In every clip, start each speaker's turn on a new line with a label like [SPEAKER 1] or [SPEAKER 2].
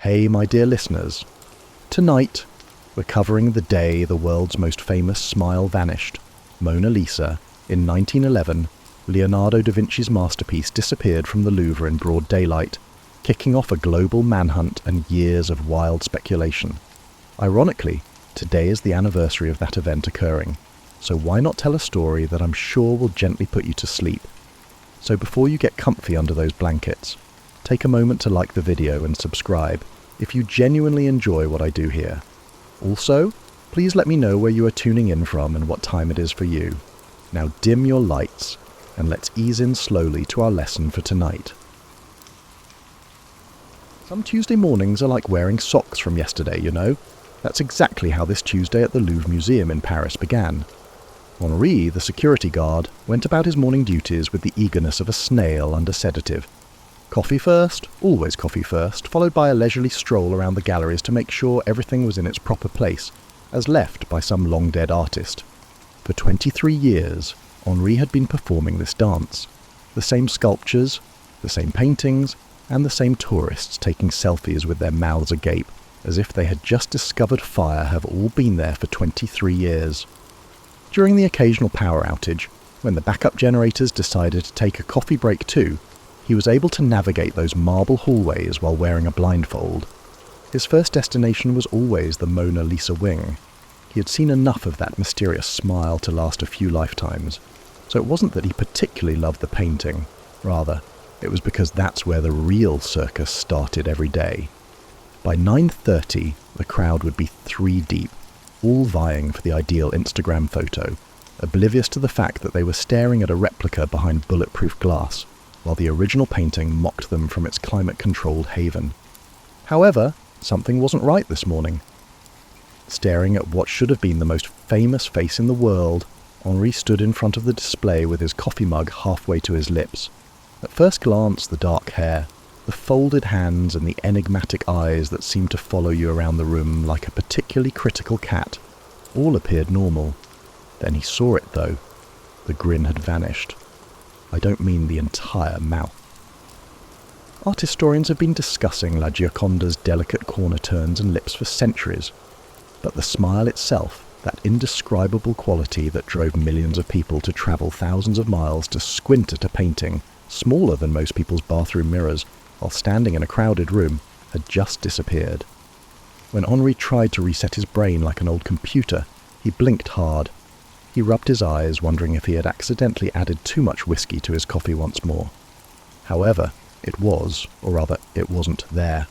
[SPEAKER 1] Hey, my dear listeners. Tonight, we're covering the day the world's most famous smile vanished, Mona Lisa. In 1911, Leonardo da Vinci's masterpiece disappeared from the Louvre in broad daylight, kicking off a global manhunt and years of wild speculation. Ironically, today is the anniversary of that event occurring, so why not tell a story that I'm sure will gently put you to sleep? So before you get comfy under those blankets, take a moment to like the video and subscribe if you genuinely enjoy what I do here. Also, please let me know where you are tuning in from and what time it is for you. Now dim your lights and let's ease in slowly to our lesson for tonight. Some Tuesday mornings are like wearing socks from yesterday, you know. That's exactly how this Tuesday at the Louvre Museum in Paris began. Henri, the security guard, went about his morning duties with the eagerness of a snail under sedative. Coffee first, always coffee first, followed by a leisurely stroll around the galleries to make sure everything was in its proper place, as left by some long-dead artist. For 23 years, Henri had been performing this dance. The same sculptures, the same paintings, and the same tourists taking selfies with their mouths agape, as if they had just discovered fire, have all been there for 23 years. During the occasional power outage, when the backup generators decided to take a coffee break too, he was able to navigate those marble hallways while wearing a blindfold. His first destination was always the Mona Lisa wing. He had seen enough of that mysterious smile to last a few lifetimes, so it wasn't that he particularly loved the painting. Rather, it was because that's where the real circus started every day. By 9:30, the crowd would be 3 deep, all vying for the ideal Instagram photo, oblivious to the fact that they were staring at a replica behind bulletproof glass, while the original painting mocked them from its climate-controlled haven. However, something wasn't right this morning. Staring at what should have been the most famous face in the world, Henri stood in front of the display with his coffee mug halfway to his lips. At first glance, the dark hair, the folded hands and the enigmatic eyes that seemed to follow you around the room like a particularly critical cat, all appeared normal. Then he saw it, though. The grin had vanished. I don't mean the entire mouth. Art historians have been discussing La Gioconda's delicate corner turns and lips for centuries, but the smile itself, that indescribable quality that drove millions of people to travel thousands of miles to squint at a painting smaller than most people's bathroom mirrors while standing in a crowded room, had just disappeared. When Henri tried to reset his brain like an old computer, he blinked hard. He rubbed his eyes, wondering if he had accidentally added too much whiskey to his coffee once more. However, it was, or rather, it wasn't there.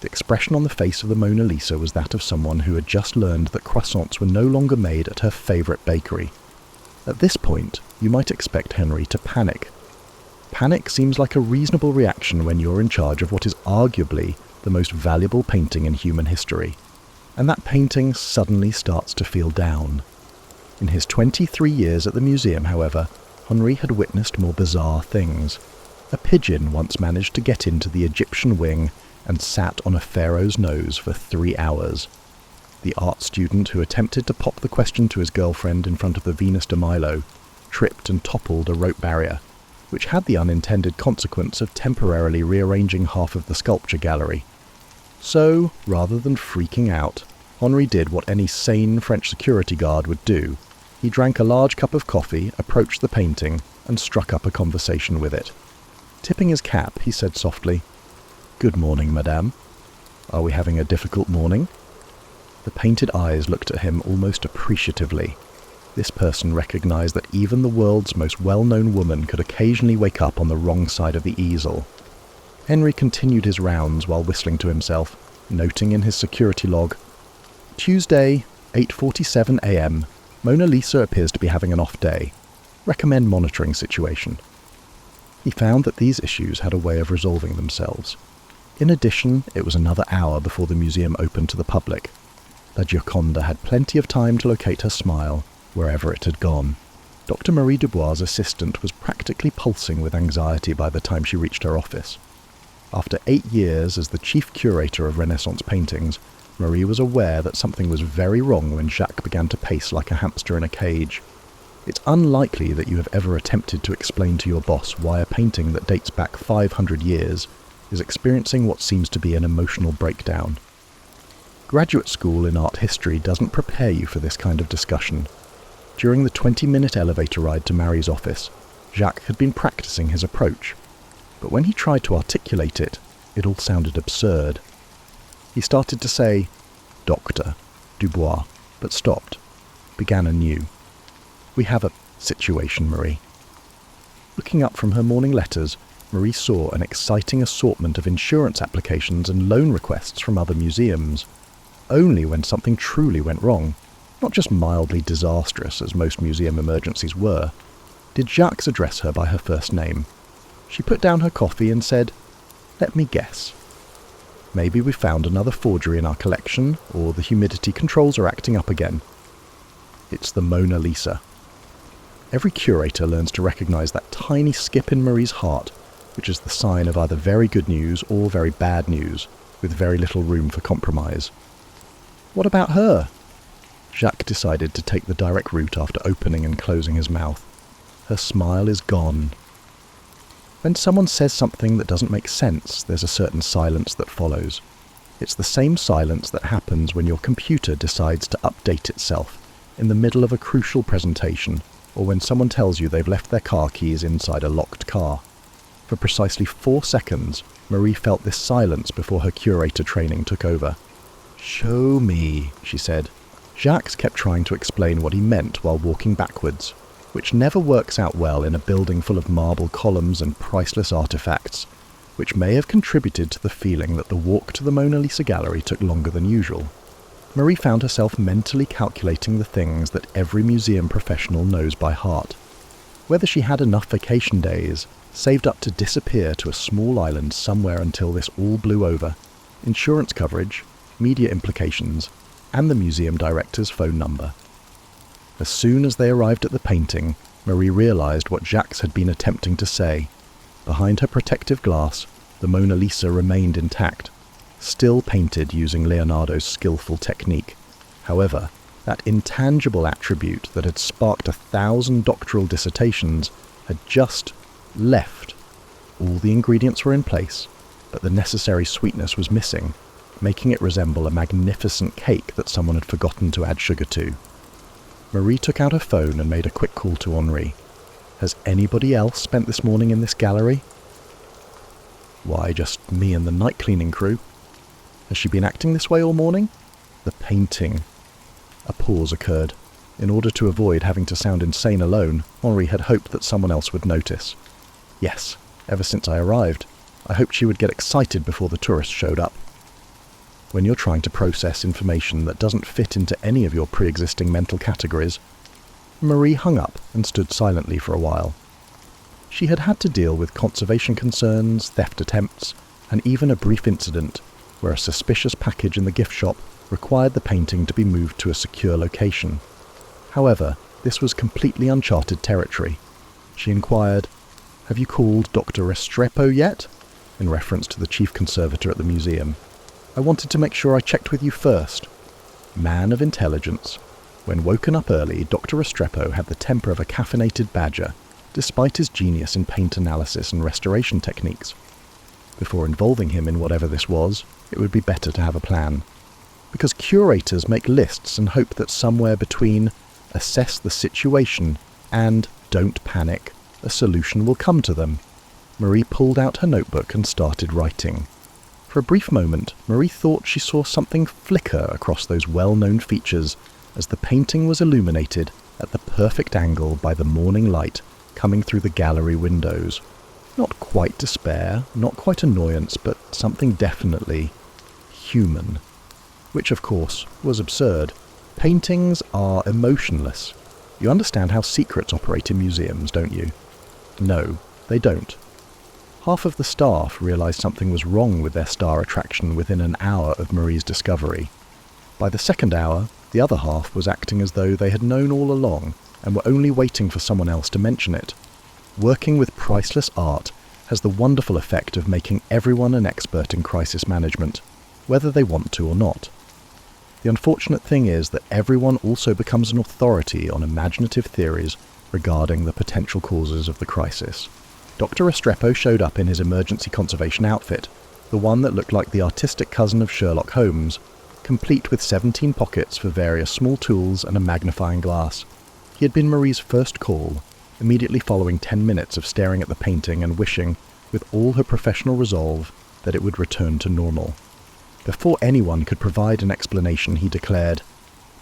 [SPEAKER 1] The expression on the face of the Mona Lisa was that of someone who had just learned that croissants were no longer made at her favourite bakery. At this point, you might expect Henri to panic. Panic seems like a reasonable reaction when you're in charge of what is arguably the most valuable painting in human history, and that painting suddenly starts to feel down. In his 23 years at the museum, however, Henri had witnessed more bizarre things. A pigeon once managed to get into the Egyptian wing and sat on a pharaoh's nose for 3 hours. The art student who attempted to pop the question to his girlfriend in front of the Venus de Milo tripped and toppled a rope barrier, which had the unintended consequence of temporarily rearranging half of the sculpture gallery. So, rather than freaking out, Henri did what any sane French security guard would do. He drank a large cup of coffee, approached the painting, and struck up a conversation with it. Tipping his cap, he said softly, "Good morning, madame. Are we having a difficult morning?" The painted eyes looked at him almost appreciatively. This person recognized that even the world's most well-known woman could occasionally wake up on the wrong side of the easel. Henri continued his rounds while whistling to himself, noting in his security log, "Tuesday, 8:47 a.m. Mona Lisa appears to be having an off day. Recommend monitoring situation." He found that these issues had a way of resolving themselves. In addition, it was another hour before the museum opened to the public. La Gioconda had plenty of time to locate her smile, wherever it had gone. Dr. Marie Dubois' assistant was practically pulsing with anxiety by the time she reached her office. After 8 years as the chief curator of Renaissance paintings, Marie was aware that something was very wrong when Jacques began to pace like a hamster in a cage. It's unlikely that you have ever attempted to explain to your boss why a painting that dates back 500 years is experiencing what seems to be an emotional breakdown. Graduate school in art history doesn't prepare you for this kind of discussion. During the 20-minute elevator ride to Marie's office, Jacques had been practicing his approach, but when he tried to articulate it, it all sounded absurd. He started to say, "Doctor, Dubois," but stopped, began anew. "We have a situation, Marie." Looking up from her morning letters, Marie saw an exciting assortment of insurance applications and loan requests from other museums. Only when something truly went wrong, not just mildly disastrous as most museum emergencies were, did Jacques address her by her first name. She put down her coffee and said, "Let me guess. Maybe we found another forgery in our collection, or the humidity controls are acting up again. It's the Mona Lisa." Every curator learns to recognize that tiny skip in Marie's heart, which is the sign of either very good news or very bad news, with very little room for compromise. "What about her?" Jacques decided to take the direct route after opening and closing his mouth. "Her smile is gone." When someone says something that doesn't make sense, there's a certain silence that follows. It's the same silence that happens when your computer decides to update itself in the middle of a crucial presentation, or when someone tells you they've left their car keys inside a locked car. For precisely 4 seconds, Marie felt this silence before her curator training took over. "Show me," she said. Jacques kept trying to explain what he meant while walking backwards, which never works out well in a building full of marble columns and priceless artifacts, which may have contributed to the feeling that the walk to the Mona Lisa gallery took longer than usual. Marie found herself mentally calculating the things that every museum professional knows by heart. Whether she had enough vacation days, saved up to disappear to a small island somewhere until this all blew over, insurance coverage, media implications, and the museum director's phone number. As soon as they arrived at the painting, Marie realized what Jacques had been attempting to say. Behind her protective glass, the Mona Lisa remained intact, still painted using Leonardo's skillful technique. However, that intangible attribute that had sparked 1,000 doctoral dissertations had just left. All the ingredients were in place, but the necessary sweetness was missing, making it resemble a magnificent cake that someone had forgotten to add sugar to. Marie took out her phone and made a quick call to Henri. "Has anybody else spent this morning in this gallery?" "Why, just me and the night cleaning crew." "Has she been acting this way all morning?" "The painting." A pause occurred. In order to avoid having to sound insane alone, Henri had hoped that someone else would notice. "Yes, ever since I arrived. I hoped she would get excited before the tourists showed up." When you're trying to process information that doesn't fit into any of your pre-existing mental categories, Marie hung up and stood silently for a while. She had had to deal with conservation concerns, theft attempts, and even a brief incident where a suspicious package in the gift shop required the painting to be moved to a secure location. However, this was completely uncharted territory. She inquired, "Have you called Dr. Restrepo yet?" in reference to the chief conservator at the museum. "I wanted to make sure I checked with you first." Man of intelligence. When woken up early, Dr. Restrepo had the temper of a caffeinated badger, despite his genius in paint analysis and restoration techniques. Before involving him in whatever this was, it would be better to have a plan. Because curators make lists and hope that somewhere between "assess the situation" and "don't panic," a solution will come to them. Marie pulled out her notebook and started writing. For a brief moment, Marie thought she saw something flicker across those well-known features as the painting was illuminated at the perfect angle by the morning light coming through the gallery windows. Not quite despair, not quite annoyance, but something definitely human. Which, of course, was absurd. Paintings are emotionless. You understand how secrets operate in museums, don't you? No, they don't. Half of the staff realized something was wrong with their star attraction within an hour of Marie's discovery. By the second hour, the other half was acting as though they had known all along and were only waiting for someone else to mention it. Working with priceless art has the wonderful effect of making everyone an expert in crisis management, whether they want to or not. The unfortunate thing is that everyone also becomes an authority on imaginative theories regarding the potential causes of the crisis. Dr. Restrepo showed up in his emergency conservation outfit, the one that looked like the artistic cousin of Sherlock Holmes, complete with 17 pockets for various small tools and a magnifying glass. He had been Marie's first call, immediately following 10 minutes of staring at the painting and wishing, with all her professional resolve, that it would return to normal. Before anyone could provide an explanation, he declared,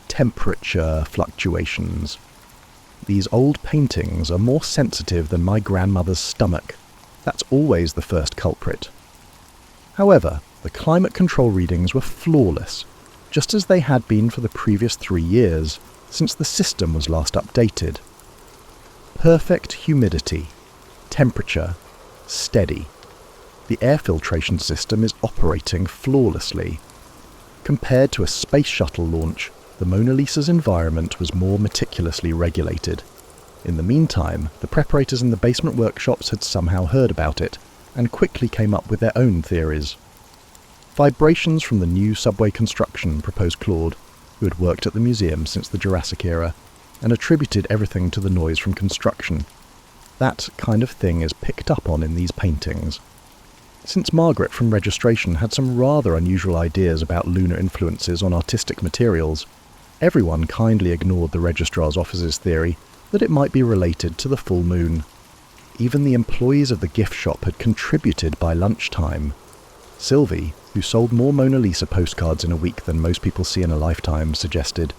[SPEAKER 1] "Temperature fluctuations. These old paintings are more sensitive than my grandmother's stomach. That's always the first culprit." However, the climate control readings were flawless, just as they had been for the previous 3 years, since the system was last updated. Perfect humidity, temperature, steady. The air filtration system is operating flawlessly. Compared to a space shuttle launch, the Mona Lisa's environment was more meticulously regulated. In the meantime, the preparators in the basement workshops had somehow heard about it, and quickly came up with their own theories. Vibrations from the new subway construction, proposed Claude, who had worked at the museum since the Jurassic era, and attributed everything to the noise from construction. That kind of thing is picked up on in these paintings. Since Margaret from registration had some rather unusual ideas about lunar influences on artistic materials, everyone kindly ignored the registrar's office's theory that it might be related to the full moon. Even the employees of the gift shop had contributed by lunchtime. Sylvie, who sold more Mona Lisa postcards in a week than most people see in a lifetime, suggested,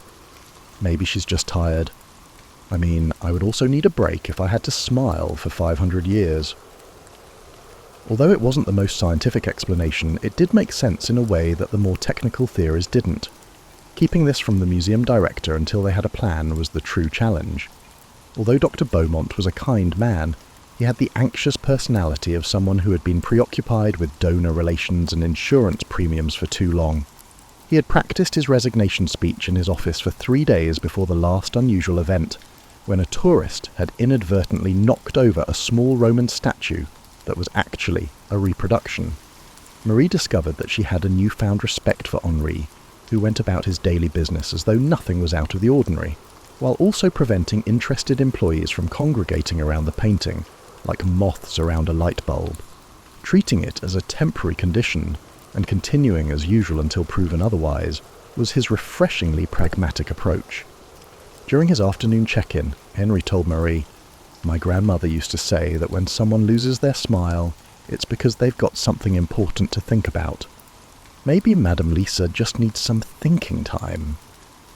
[SPEAKER 1] "Maybe she's just tired. I mean, I would also need a break if I had to smile for 500 years." Although it wasn't the most scientific explanation, it did make sense in a way that the more technical theories didn't. Keeping this from the museum director until they had a plan was the true challenge. Although Dr. Beaumont was a kind man, he had the anxious personality of someone who had been preoccupied with donor relations and insurance premiums for too long. He had practiced his resignation speech in his office for 3 days before the last unusual event, when a tourist had inadvertently knocked over a small Roman statue that was actually a reproduction. Marie discovered that she had a newfound respect for Henri, who went about his daily business as though nothing was out of the ordinary, while also preventing interested employees from congregating around the painting, like moths around a light bulb. Treating it as a temporary condition, and continuing as usual until proven otherwise, was his refreshingly pragmatic approach. During his afternoon check-in, Henry told Marie, "My grandmother used to say that when someone loses their smile, it's because they've got something important to think about. Maybe Madame Lisa just needs some thinking time."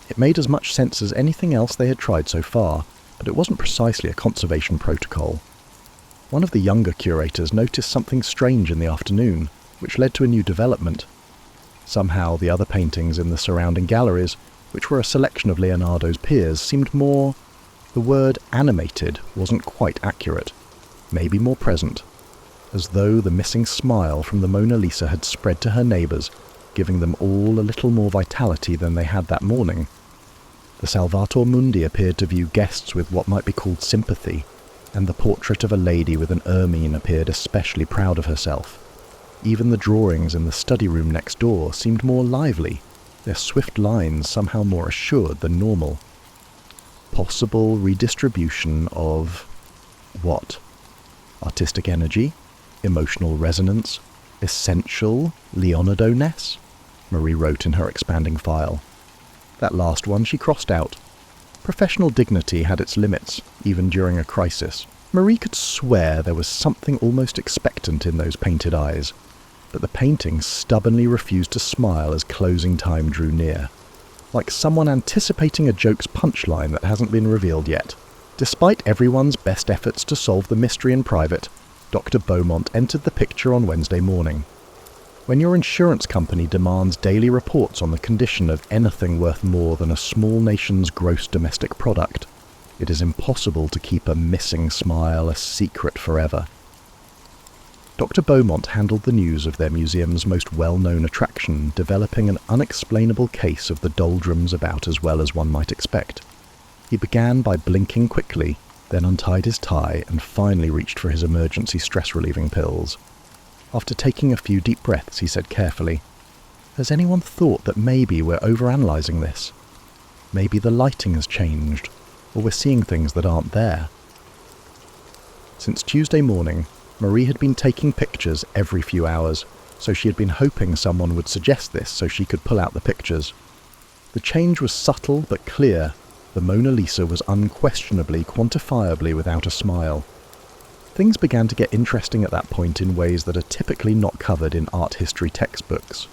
[SPEAKER 1] It made as much sense as anything else they had tried so far, but it wasn't precisely a conservation protocol. One of the younger curators noticed something strange in the afternoon, which led to a new development. Somehow the other paintings in the surrounding galleries, which were a selection of Leonardo's peers, seemed more... the word animated wasn't quite accurate. Maybe more present. As though the missing smile from the Mona Lisa had spread to her neighbours, giving them all a little more vitality than they had that morning. The Salvator Mundi appeared to view guests with what might be called sympathy, and the portrait of a lady with an ermine appeared especially proud of herself. Even the drawings in the study room next door seemed more lively, their swift lines somehow more assured than normal. Possible redistribution of... what? Artistic energy? Emotional resonance? Essential Leonardo-ness? Marie wrote in her expanding file. That last one she crossed out. Professional dignity had its limits, even during a crisis. Marie could swear there was something almost expectant in those painted eyes, but the painting stubbornly refused to smile as closing time drew near, like someone anticipating a joke's punchline that hasn't been revealed yet. Despite everyone's best efforts to solve the mystery in private, Dr. Beaumont entered the picture on Wednesday morning. When your insurance company demands daily reports on the condition of anything worth more than a small nation's gross domestic product, it is impossible to keep a missing smile a secret forever. Dr. Beaumont handled the news of their museum's most well-known attraction, developing an unexplainable case of the doldrums about as well as one might expect. He began by blinking quickly, then untied his tie and finally reached for his emergency stress-relieving pills. After taking a few deep breaths, he said carefully, "Has anyone thought that maybe we're overanalyzing this? Maybe the lighting has changed, or we're seeing things that aren't there?" Since Tuesday morning, Marie had been taking pictures every few hours, so she had been hoping someone would suggest this so she could pull out the pictures. The change was subtle but clear. The Mona Lisa was unquestionably, quantifiably without a smile. Things began to get interesting at that point in ways that are typically not covered in art history textbooks.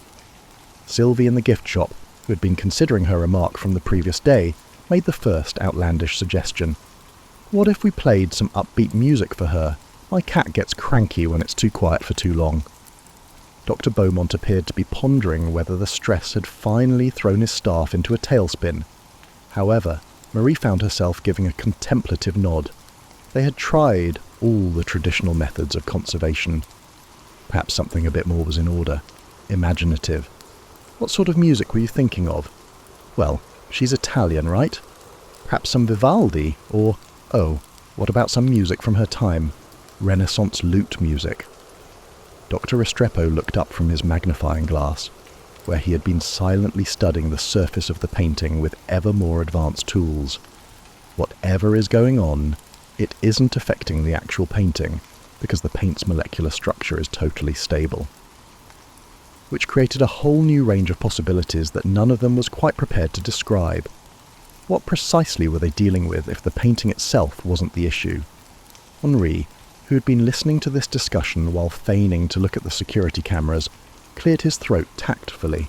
[SPEAKER 1] Sylvie in the gift shop, who had been considering her remark from the previous day, made the first outlandish suggestion. What if we played some upbeat music for her? My cat gets cranky when it's too quiet for too long. Dr. Beaumont appeared to be pondering whether the stress had finally thrown his staff into a tailspin. However, Marie found herself giving a contemplative nod. They had tried all the traditional methods of conservation. Perhaps something a bit more was in order. Imaginative. What sort of music were you thinking of? Well, she's Italian, right? Perhaps some Vivaldi, or, oh, what about some music from her time? Renaissance lute music. Dr. Restrepo looked up from his magnifying glass, where he had been silently studying the surface of the painting with ever more advanced tools. Whatever is going on, it isn't affecting the actual painting, because the paint's molecular structure is totally stable. Which created a whole new range of possibilities that none of them was quite prepared to describe. What precisely were they dealing with if the painting itself wasn't the issue? Henri, who had been listening to this discussion while feigning to look at the security cameras, cleared his throat tactfully.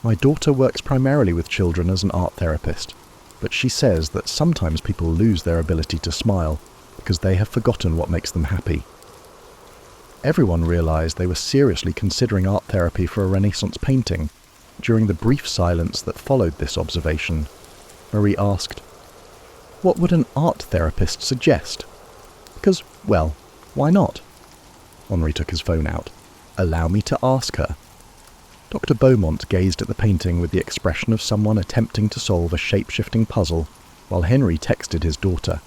[SPEAKER 1] My daughter works primarily with children as an art therapist, but she says that sometimes people lose their ability to smile because they have forgotten what makes them happy. Everyone realized they were seriously considering art therapy for a Renaissance painting. During the brief silence that followed this observation, Marie asked, "What would an art therapist suggest?" Because, well, why not? Henri took his phone out. "Allow me to ask her." Dr. Beaumont gazed at the painting with the expression of someone attempting to solve a shape-shifting puzzle, while Henri texted his daughter.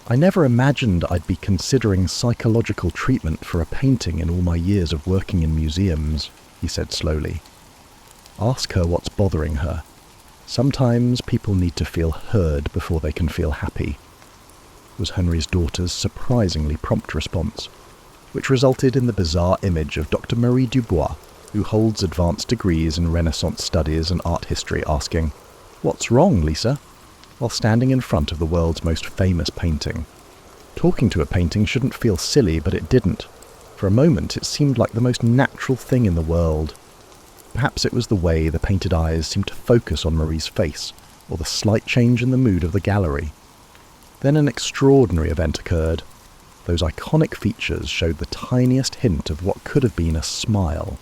[SPEAKER 1] "I never imagined I'd be considering psychological treatment for a painting in all my years of working in museums," he said slowly. "Ask her what's bothering her. Sometimes people need to feel heard before they can feel happy," was Henri's daughter's surprisingly prompt response, which resulted in the bizarre image of Dr. Marie Dubois, who holds advanced degrees in Renaissance studies and art history, asking, "What's wrong, Lisa?" while standing in front of the world's most famous painting. Talking to a painting shouldn't feel silly, but it didn't. For a moment it seemed like the most natural thing in the world. Perhaps it was the way the painted eyes seemed to focus on Marie's face, or the slight change in the mood of the gallery. Then an extraordinary event occurred. Those iconic features showed the tiniest hint of what could have been a smile.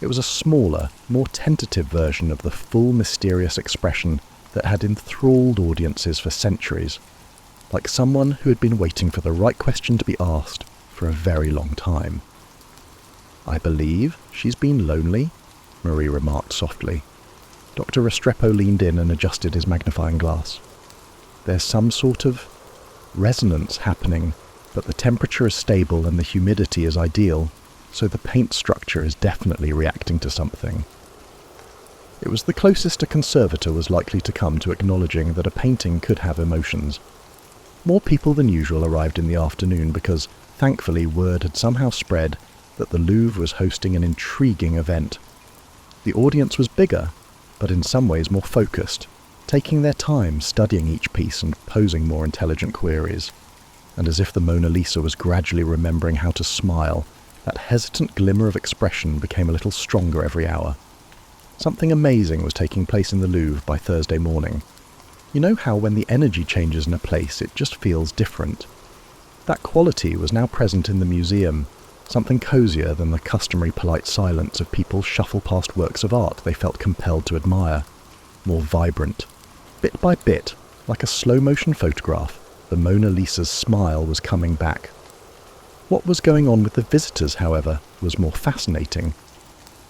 [SPEAKER 1] It was a smaller, more tentative version of the full mysterious expression that had enthralled audiences for centuries, like someone who had been waiting for the right question to be asked for a very long time. "I believe she's been lonely," Marie remarked softly. Dr. Restrepo leaned in and adjusted his magnifying glass. "There's some sort of resonance happening, but the temperature is stable and the humidity is ideal, so the paint structure is definitely reacting to something." It was the closest a conservator was likely to come to acknowledging that a painting could have emotions. More people than usual arrived in the afternoon because, thankfully, word had somehow spread that the Louvre was hosting an intriguing event. The audience was bigger, but in some ways more focused, taking their time studying each piece and posing more intelligent queries. And as if the Mona Lisa was gradually remembering how to smile, that hesitant glimmer of expression became a little stronger every hour. Something amazing was taking place in the Louvre by Thursday morning. You know how when the energy changes in a place, it just feels different? That quality was now present in the museum, something cozier than the customary polite silence of people shuffle past works of art they felt compelled to admire. More vibrant. Bit by bit, like a slow-motion photograph, the Mona Lisa's smile was coming back. What was going on with the visitors, however, was more fascinating.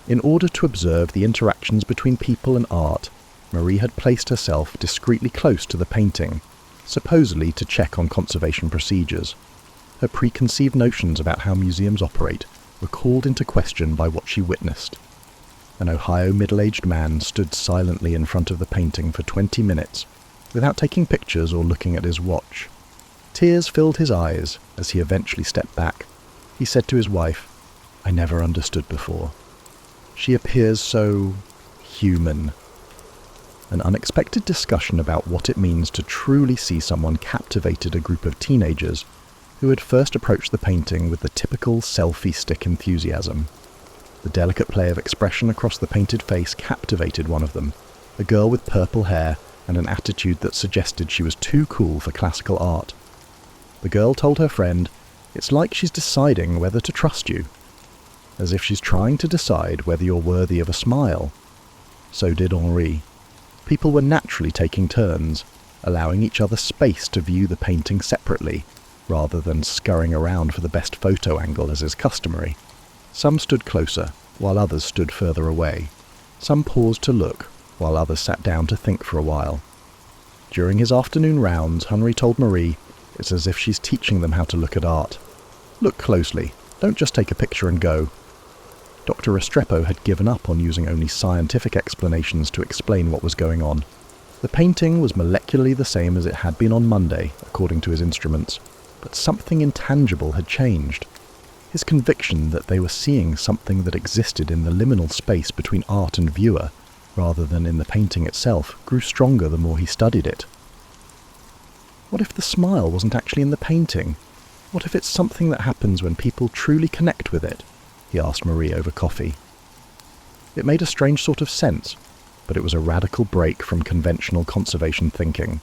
[SPEAKER 1] In order to observe the interactions between people and art, Marie had placed herself discreetly close to the painting, supposedly to check on conservation procedures. Her preconceived notions about how museums operate were called into question by what she witnessed. An Ohio middle-aged man stood silently in front of the painting for 20 minutes, without taking pictures or looking at his watch. Tears filled his eyes as he eventually stepped back. He said to his wife, I never understood before. She appears so human. An unexpected discussion about what it means to truly see someone captivated a group of teenagers who had first approached the painting with the typical selfie stick enthusiasm. The delicate play of expression across the painted face captivated one of them, a girl with purple hair and an attitude that suggested she was too cool for classical art. The girl told her friend, "It's like she's deciding whether to trust you," as if she's trying to decide whether you're worthy of a smile. So did Henri. People were naturally taking turns, allowing each other space to view the painting separately, rather than scurrying around for the best photo angle as is customary. Some stood closer, while others stood further away. Some paused to look, while others sat down to think for a while. During his afternoon rounds, Henri told Marie, "It's as if she's teaching them how to look at art. Look closely, don't just take a picture and go." Dr. Restrepo had given up on using only scientific explanations to explain what was going on. The painting was molecularly the same as it had been on Monday, according to his instruments, but something intangible had changed. His conviction that they were seeing something that existed in the liminal space between art and viewer, rather than in the painting itself, grew stronger the more he studied it. What if the smile wasn't actually in the painting? What if it's something that happens when people truly connect with it? He asked Marie over coffee. It made a strange sort of sense, but it was a radical break from conventional conservation thinking.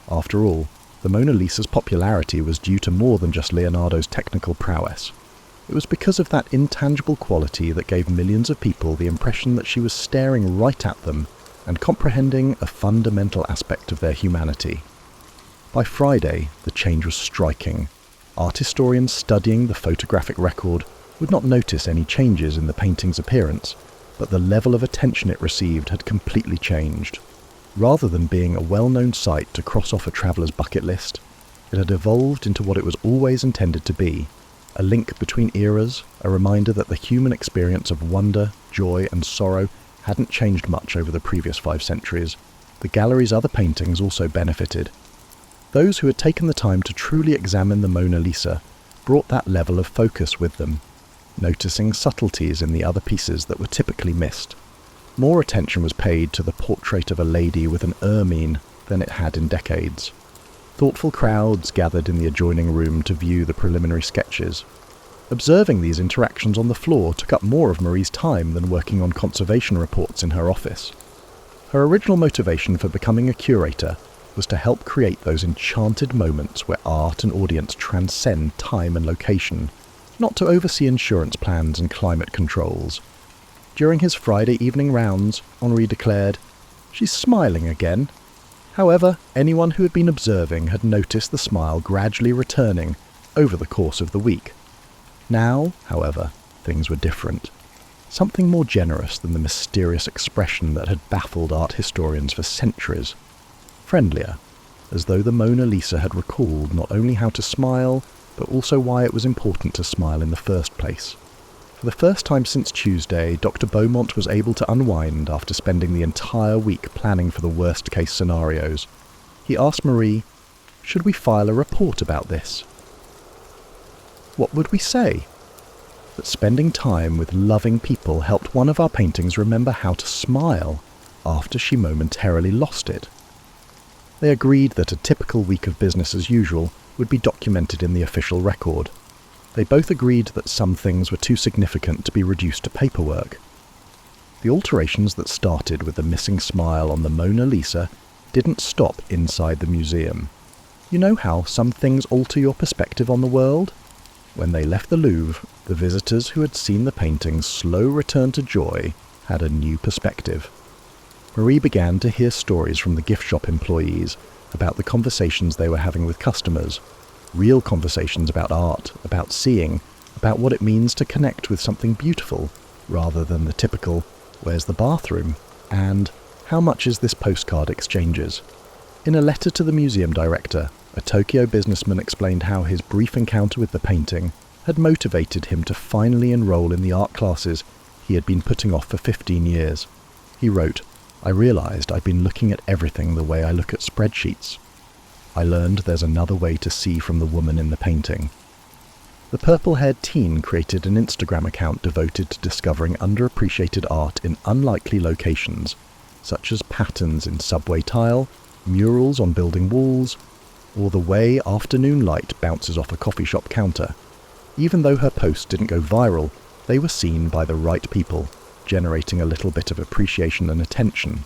[SPEAKER 1] After all, the Mona Lisa's popularity was due to more than just Leonardo's technical prowess. It was because of that intangible quality that gave millions of people the impression that she was staring right at them and comprehending a fundamental aspect of their humanity. By Friday, the change was striking. Art historians studying the photographic record would not notice any changes in the painting's appearance, but the level of attention it received had completely changed. Rather than being a well-known sight to cross off a traveller's bucket list, it had evolved into what it was always intended to be, a link between eras, a reminder that the human experience of wonder, joy and sorrow hadn't changed much over the previous 5 centuries. The gallery's other paintings also benefited. Those who had taken the time to truly examine the Mona Lisa brought that level of focus with them, noticing subtleties in the other pieces that were typically missed. More attention was paid to the portrait of a lady with an ermine than it had in decades. Thoughtful crowds gathered in the adjoining room to view the preliminary sketches. Observing these interactions on the floor took up more of Marie's time than working on conservation reports in her office. Her original motivation for becoming a curator was to help create those enchanted moments where art and audience transcend time and location, not to oversee insurance plans and climate controls. During his Friday evening rounds, Henri declared, "She's smiling again." However, anyone who had been observing had noticed the smile gradually returning over the course of the week. Now, however, things were different. Something more generous than the mysterious expression that had baffled art historians for centuries. Friendlier, as though the Mona Lisa had recalled not only how to smile, but also why it was important to smile in the first place. For the first time since Tuesday, Dr. Beaumont was able to unwind after spending the entire week planning for the worst-case scenarios. He asked Marie, "Should we file a report about this?" What would we say? That spending time with loving people helped one of our paintings remember how to smile after she momentarily lost it. They agreed that a typical week of business as usual would be documented in the official record. They both agreed that some things were too significant to be reduced to paperwork. The alterations that started with the missing smile on the Mona Lisa didn't stop inside the museum. You know how some things alter your perspective on the world? When they left the Louvre, the visitors who had seen the painting's slow return to joy had a new perspective. Marie began to hear stories from the gift shop employees about the conversations they were having with customers. Real conversations about art, about seeing, about what it means to connect with something beautiful, rather than the typical, "Where's the bathroom?" and "How much is this postcard?" exchanges. In a letter to the museum director, a Tokyo businessman explained how his brief encounter with the painting had motivated him to finally enroll in the art classes he had been putting off for 15 years. He wrote, "I realized I'd been looking at everything the way I look at spreadsheets. I learned there's another way to see from the woman in the painting." The purple-haired teen created an Instagram account devoted to discovering underappreciated art in unlikely locations, such as patterns in subway tile, murals on building walls, or the way afternoon light bounces off a coffee shop counter. Even though her posts didn't go viral, they were seen by the right people, generating a little bit of appreciation and attention.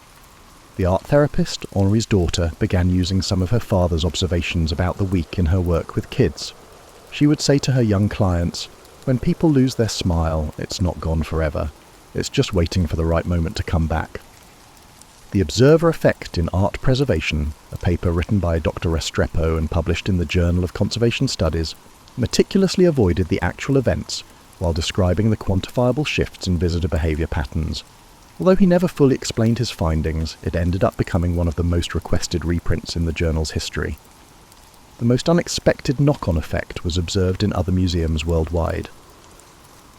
[SPEAKER 1] The art therapist, Henri's daughter, began using some of her father's observations about the week in her work with kids. She would say to her young clients, "When people lose their smile, it's not gone forever. It's just waiting for the right moment to come back." The Observer Effect in Art Preservation, a paper written by Dr. Restrepo and published in the Journal of Conservation Studies, meticulously avoided the actual events while describing the quantifiable shifts in visitor behaviour patterns. Although he never fully explained his findings, it ended up becoming one of the most requested reprints in the journal's history. The most unexpected knock-on effect was observed in other museums worldwide.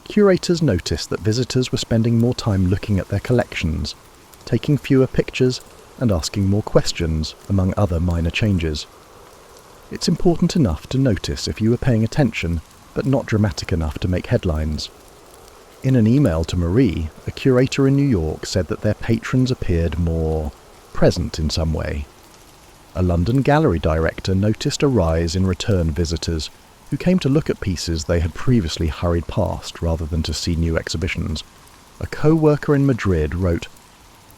[SPEAKER 1] Curators noticed that visitors were spending more time looking at their collections, taking fewer pictures, and asking more questions, among other minor changes. It's important enough to notice if you were paying attention, but not dramatic enough to make headlines. In an email to Marie, a curator in New York said that their patrons appeared more present in some way. A London gallery director noticed a rise in return visitors who came to look at pieces they had previously hurried past rather than to see new exhibitions. A co-worker in Madrid wrote,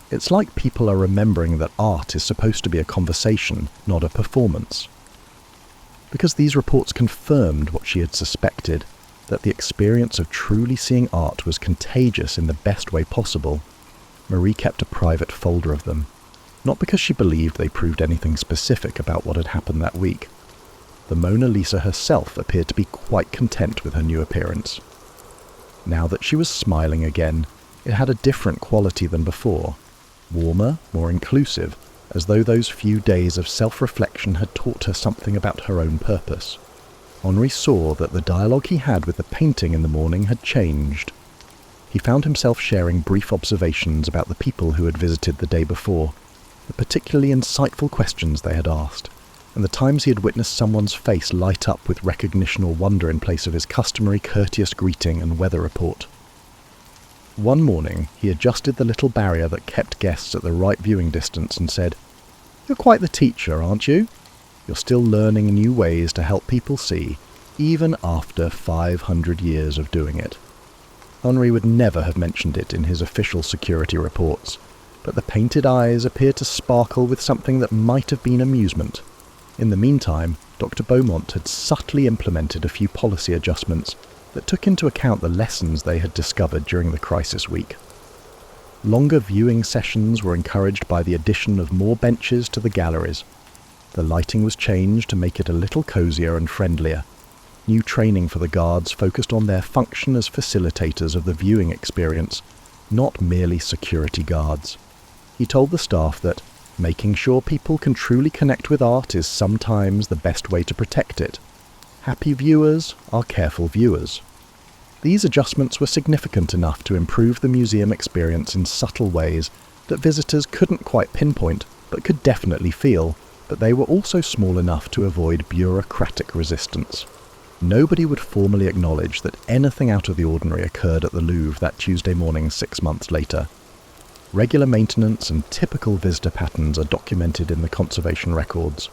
[SPEAKER 1] "It's like people are remembering that art is supposed to be a conversation, not a performance." Because these reports confirmed what she had suspected, that the experience of truly seeing art was contagious in the best way possible, Marie kept a private folder of them. Not because she believed they proved anything specific about what had happened that week. The Mona Lisa herself appeared to be quite content with her new appearance. Now that she was smiling again, it had a different quality than before. Warmer, more inclusive, as though those few days of self-reflection had taught her something about her own purpose. Henri saw that the dialogue he had with the painting in the morning had changed. He found himself sharing brief observations about the people who had visited the day before, the particularly insightful questions they had asked, and the times he had witnessed someone's face light up with recognition or wonder in place of his customary courteous greeting and weather report. One morning, he adjusted the little barrier that kept guests at the right viewing distance and said, "You're quite the teacher, aren't you? You're still learning new ways to help people see, even after 500 years of doing it." Henri would never have mentioned it in his official security reports, but the painted eyes appeared to sparkle with something that might have been amusement. In the meantime, Dr. Beaumont had subtly implemented a few policy adjustments that took into account the lessons they had discovered during the crisis week. Longer viewing sessions were encouraged by the addition of more benches to the galleries. The lighting was changed to make it a little cozier and friendlier. New training for the guards focused on their function as facilitators of the viewing experience, not merely security guards. He told the staff that making sure people can truly connect with art is sometimes the best way to protect it. Happy viewers are careful viewers. These adjustments were significant enough to improve the museum experience in subtle ways that visitors couldn't quite pinpoint but could definitely feel, but they were also small enough to avoid bureaucratic resistance. Nobody would formally acknowledge that anything out of the ordinary occurred at the Louvre that Tuesday morning 6 months later. Regular maintenance and typical visitor patterns are documented in the conservation records.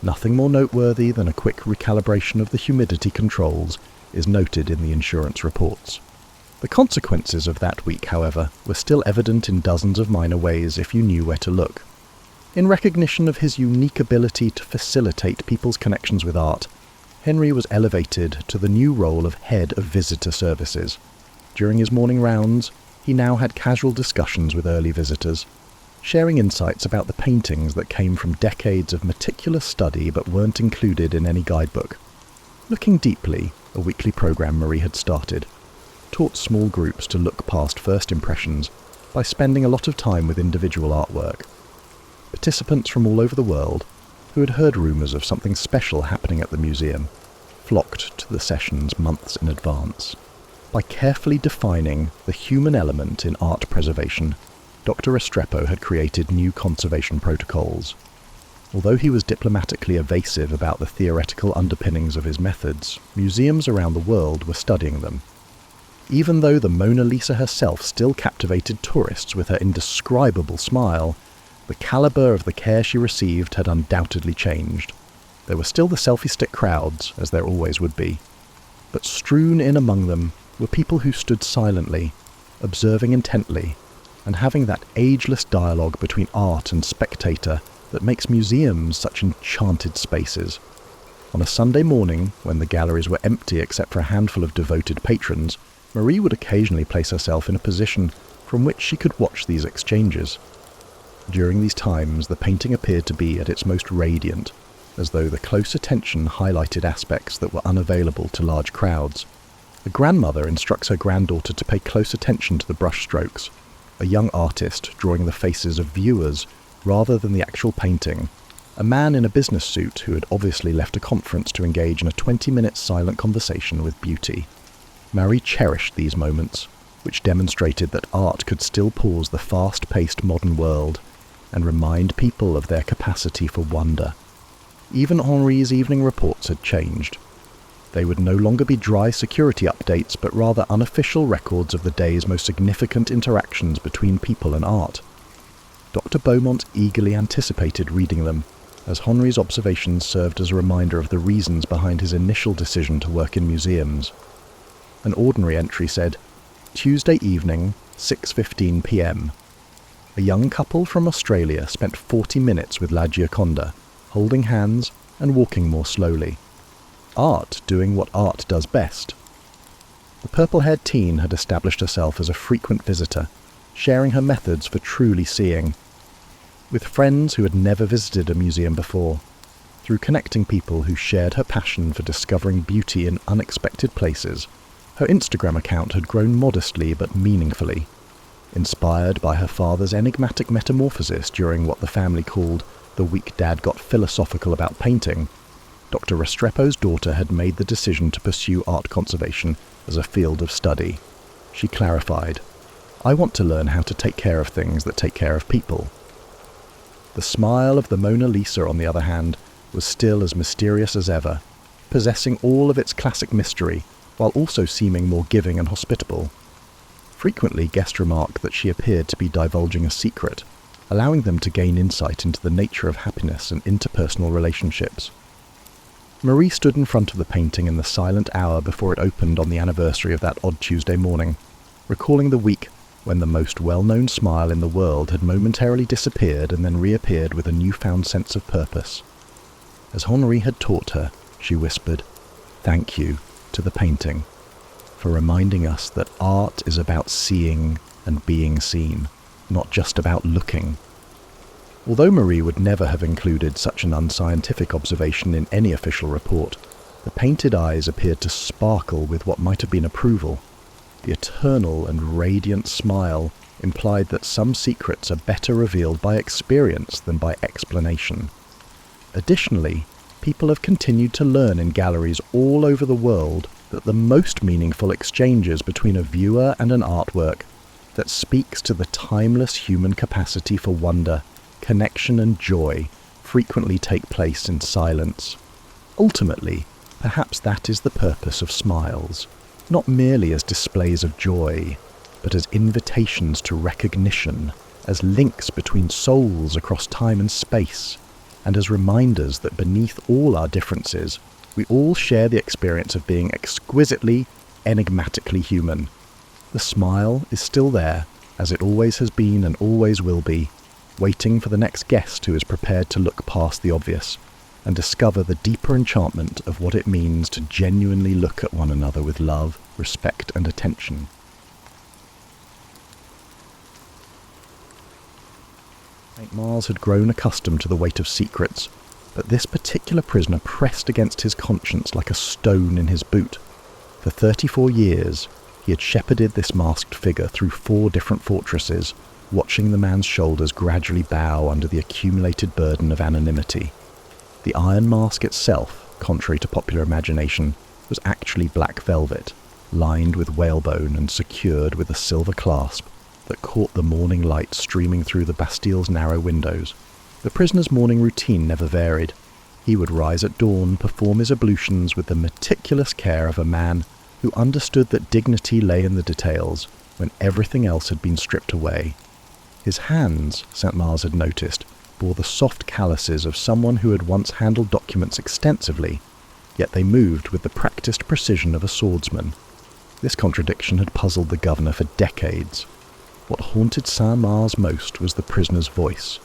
[SPEAKER 1] Nothing more noteworthy than a quick recalibration of the humidity controls is noted in the insurance reports. The consequences of that week, however, were still evident in dozens of minor ways if you knew where to look. In recognition of his unique ability to facilitate people's connections with art, Henri was elevated to the new role of head of visitor services. During his morning rounds, he now had casual discussions with early visitors, sharing insights about the paintings that came from decades of meticulous study but weren't included in any guidebook. Looking Deeply, a weekly program Marie had started, taught small groups to look past first impressions by spending a lot of time with individual artwork. Participants from all over the world, who had heard rumours of something special happening at the museum, flocked to the sessions months in advance. By carefully defining the human element in art preservation, Dr. Restrepo had created new conservation protocols. Although he was diplomatically evasive about the theoretical underpinnings of his methods, museums around the world were studying them. Even though the Mona Lisa herself still captivated tourists with her indescribable smile, the calibre of the care she received had undoubtedly changed. There were still the selfie stick crowds, as there always would be, but strewn in among them were people who stood silently, observing intently, and having that ageless dialogue between art and spectator that makes museums such enchanted spaces. On a Sunday morning, when the galleries were empty except for a handful of devoted patrons, Marie would occasionally place herself in a position from which she could watch these exchanges. During these times, the painting appeared to be at its most radiant, as though the close attention highlighted aspects that were unavailable to large crowds. A grandmother instructs her granddaughter to pay close attention to the brushstrokes, a young artist drawing the faces of viewers rather than the actual painting, a man in a business suit who had obviously left a conference to engage in a 20-minute silent conversation with beauty. Marie cherished these moments, which demonstrated that art could still pause the fast-paced modern world and remind people of their capacity for wonder. Even Henri's evening reports had changed. They would no longer be dry security updates, but rather unofficial records of the day's most significant interactions between people and art. Dr. Beaumont eagerly anticipated reading them, as Henri's observations served as a reminder of the reasons behind his initial decision to work in museums. An ordinary entry said, "Tuesday evening, 6:15 p.m. A young couple from Australia spent 40 minutes with La Gioconda, holding hands and walking more slowly. Art doing what art does best." The purple-haired teen had established herself as a frequent visitor, sharing her methods for truly seeing, with friends who had never visited a museum before, through connecting people who shared her passion for discovering beauty in unexpected places. Her Instagram account had grown modestly but meaningfully. Inspired by her father's enigmatic metamorphosis during what the family called the week Dad got philosophical about painting, Dr. Restrepo's daughter had made the decision to pursue art conservation as a field of study. She clarified, "I want to learn how to take care of things that take care of people." The smile of the Mona Lisa, on the other hand, was still as mysterious as ever, possessing all of its classic mystery, while also seeming more giving and hospitable. Frequently, guests remarked that she appeared to be divulging a secret, allowing them to gain insight into the nature of happiness and interpersonal relationships. Marie stood in front of the painting in the silent hour before it opened on the anniversary of that odd Tuesday morning, recalling the week when the most well-known smile in the world had momentarily disappeared and then reappeared with a newfound sense of purpose. As Henri had taught her, she whispered, "Thank you," to the painting, for reminding us that art is about seeing and being seen, not just about looking. Although Marie would never have included such an unscientific observation in any official report, the painted eyes appeared to sparkle with what might have been approval. The eternal and radiant smile implied that some secrets are better revealed by experience than by explanation. Additionally, people have continued to learn in galleries all over the world that the most meaningful exchanges between a viewer and an artwork that speaks to the timeless human capacity for wonder, connection and joy frequently take place in silence. Ultimately, perhaps that is the purpose of smiles, not merely as displays of joy, but as invitations to recognition, as links between souls across time and space, and as reminders that beneath all our differences, we all share the experience of being exquisitely, enigmatically human. The smile is still there, as it always has been and always will be, waiting for the next guest who is prepared to look past the obvious and discover the deeper enchantment of what it means to genuinely look at one another with love, respect and attention. St. Mars had grown accustomed to the weight of secrets, but this particular prisoner pressed against his conscience like a stone in his boot. For 34 years, he had shepherded this masked figure through 4 different fortresses, watching the man's shoulders gradually bow under the accumulated burden of anonymity. The iron mask itself, contrary to popular imagination, was actually black velvet, lined with whalebone and secured with a silver clasp that caught the morning light streaming through the Bastille's narrow windows. The prisoner's morning routine never varied. He would rise at dawn, perform his ablutions with the meticulous care of a man who understood that dignity lay in the details when everything else had been stripped away. His hands, St. Mars had noticed, bore the soft calluses of someone who had once handled documents extensively, yet they moved with the practiced precision of a swordsman. This contradiction had puzzled the governor for decades. What haunted St. Mars most was the prisoner's voice.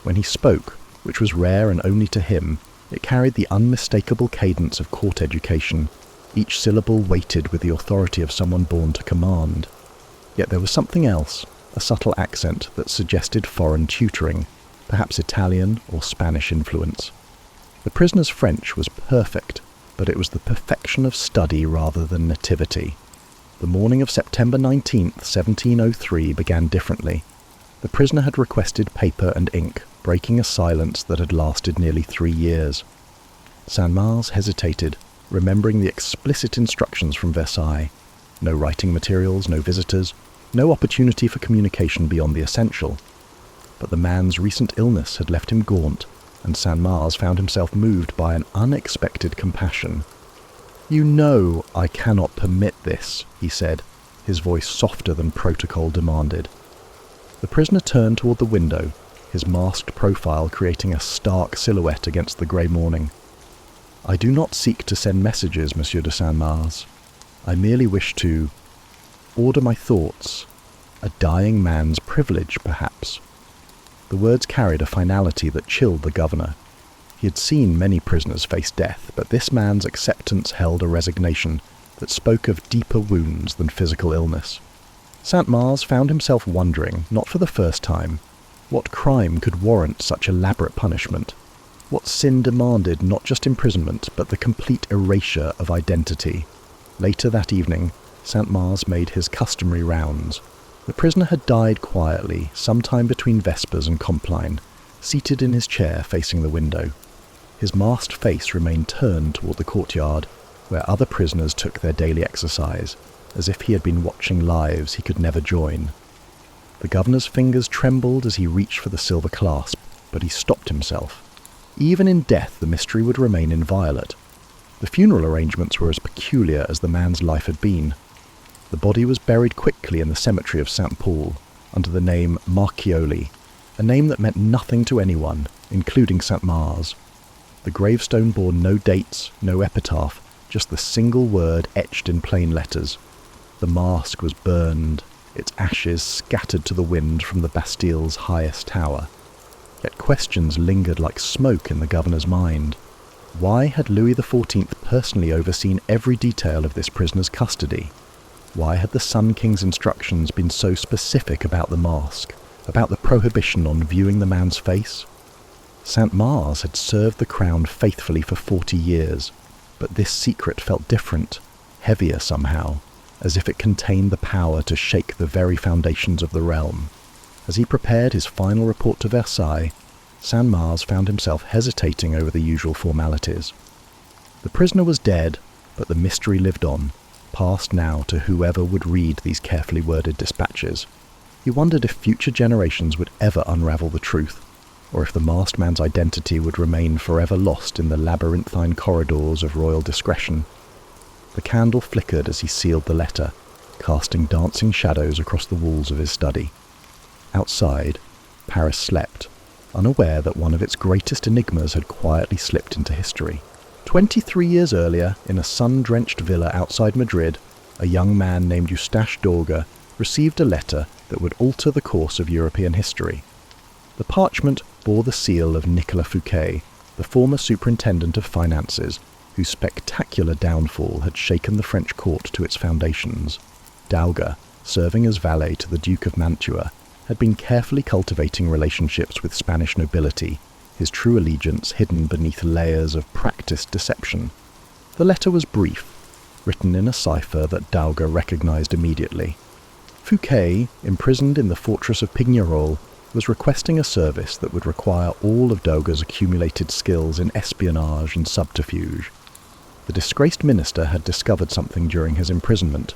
[SPEAKER 1] When he spoke, which was rare and only to him, it carried the unmistakable cadence of court education, each syllable weighted with the authority of someone born to command. Yet there was something else, a subtle accent that suggested foreign tutoring, perhaps Italian or Spanish influence. The prisoner's French was perfect, but it was the perfection of study rather than nativity. The morning of September 19th, 1703 began differently. The prisoner had requested paper and ink, breaking a silence that had lasted nearly 3 years. St. Mars hesitated, remembering the explicit instructions from Versailles. No writing materials, no visitors, no opportunity for communication beyond the essential. But the man's recent illness had left him gaunt, and St. Mars found himself moved by an unexpected compassion. "You know I cannot permit this," he said, his voice softer than protocol demanded. The prisoner turned toward the window, his masked profile creating a stark silhouette against the grey morning. "I do not seek to send messages, Monsieur de St. Mars. I merely wish to order my thoughts. A dying man's privilege, perhaps." The words carried a finality that chilled the governor. He had seen many prisoners face death, but this man's acceptance held a resignation that spoke of deeper wounds than physical illness. St. Mars found himself wondering, not for the first time, what crime could warrant such elaborate punishment? What sin demanded not just imprisonment, but the complete erasure of identity? Later that evening, St. Mars made his customary rounds. The prisoner had died quietly, sometime between Vespers and Compline, seated in his chair facing the window. His masked face remained turned toward the courtyard, where other prisoners took their daily exercise, as if he had been watching lives he could never join. The governor's fingers trembled as he reached for the silver clasp, but he stopped himself. Even in death the mystery would remain inviolate. The funeral arrangements were as peculiar as the man's life had been. The body was buried quickly in the cemetery of St. Paul, under the name Marchioli, a name that meant nothing to anyone, including St. Mars. The gravestone bore no dates, no epitaph, just the single word etched in plain letters. The mask was burned, its ashes scattered to the wind from the Bastille's highest tower. Yet questions lingered like smoke in the governor's mind. Why had Louis XIV personally overseen every detail of this prisoner's custody? Why had the Sun King's instructions been so specific about the mask, about the prohibition on viewing the man's face? St. Mars had served the crown faithfully for 40 years, but this secret felt different, heavier somehow, as if it contained the power to shake the very foundations of the realm. As he prepared his final report to Versailles, St. Mars found himself hesitating over the usual formalities. The prisoner was dead, but the mystery lived on, passed now to whoever would read these carefully worded dispatches. He wondered if future generations would ever unravel the truth, or if the masked man's identity would remain forever lost in the labyrinthine corridors of royal discretion. The candle flickered as he sealed the letter, casting dancing shadows across the walls of his study. Outside, Paris slept, unaware that one of its greatest enigmas had quietly slipped into history. 23 years earlier, in a sun-drenched villa outside Madrid, a young man named Eustache Dorga received a letter that would alter the course of European history. The parchment bore the seal of Nicolas Fouquet, the former superintendent of finances, whose spectacular downfall had shaken the French court to its foundations. Dorga, serving as valet to the Duke of Mantua, had been carefully cultivating relationships with Spanish nobility, his true allegiance hidden beneath layers of practiced deception. The letter was brief, written in a cipher that Dorga recognized immediately. Fouquet, imprisoned in the fortress of Pignerol, was requesting a service that would require all of Dorga's accumulated skills in espionage and subterfuge. The disgraced minister had discovered something during his imprisonment,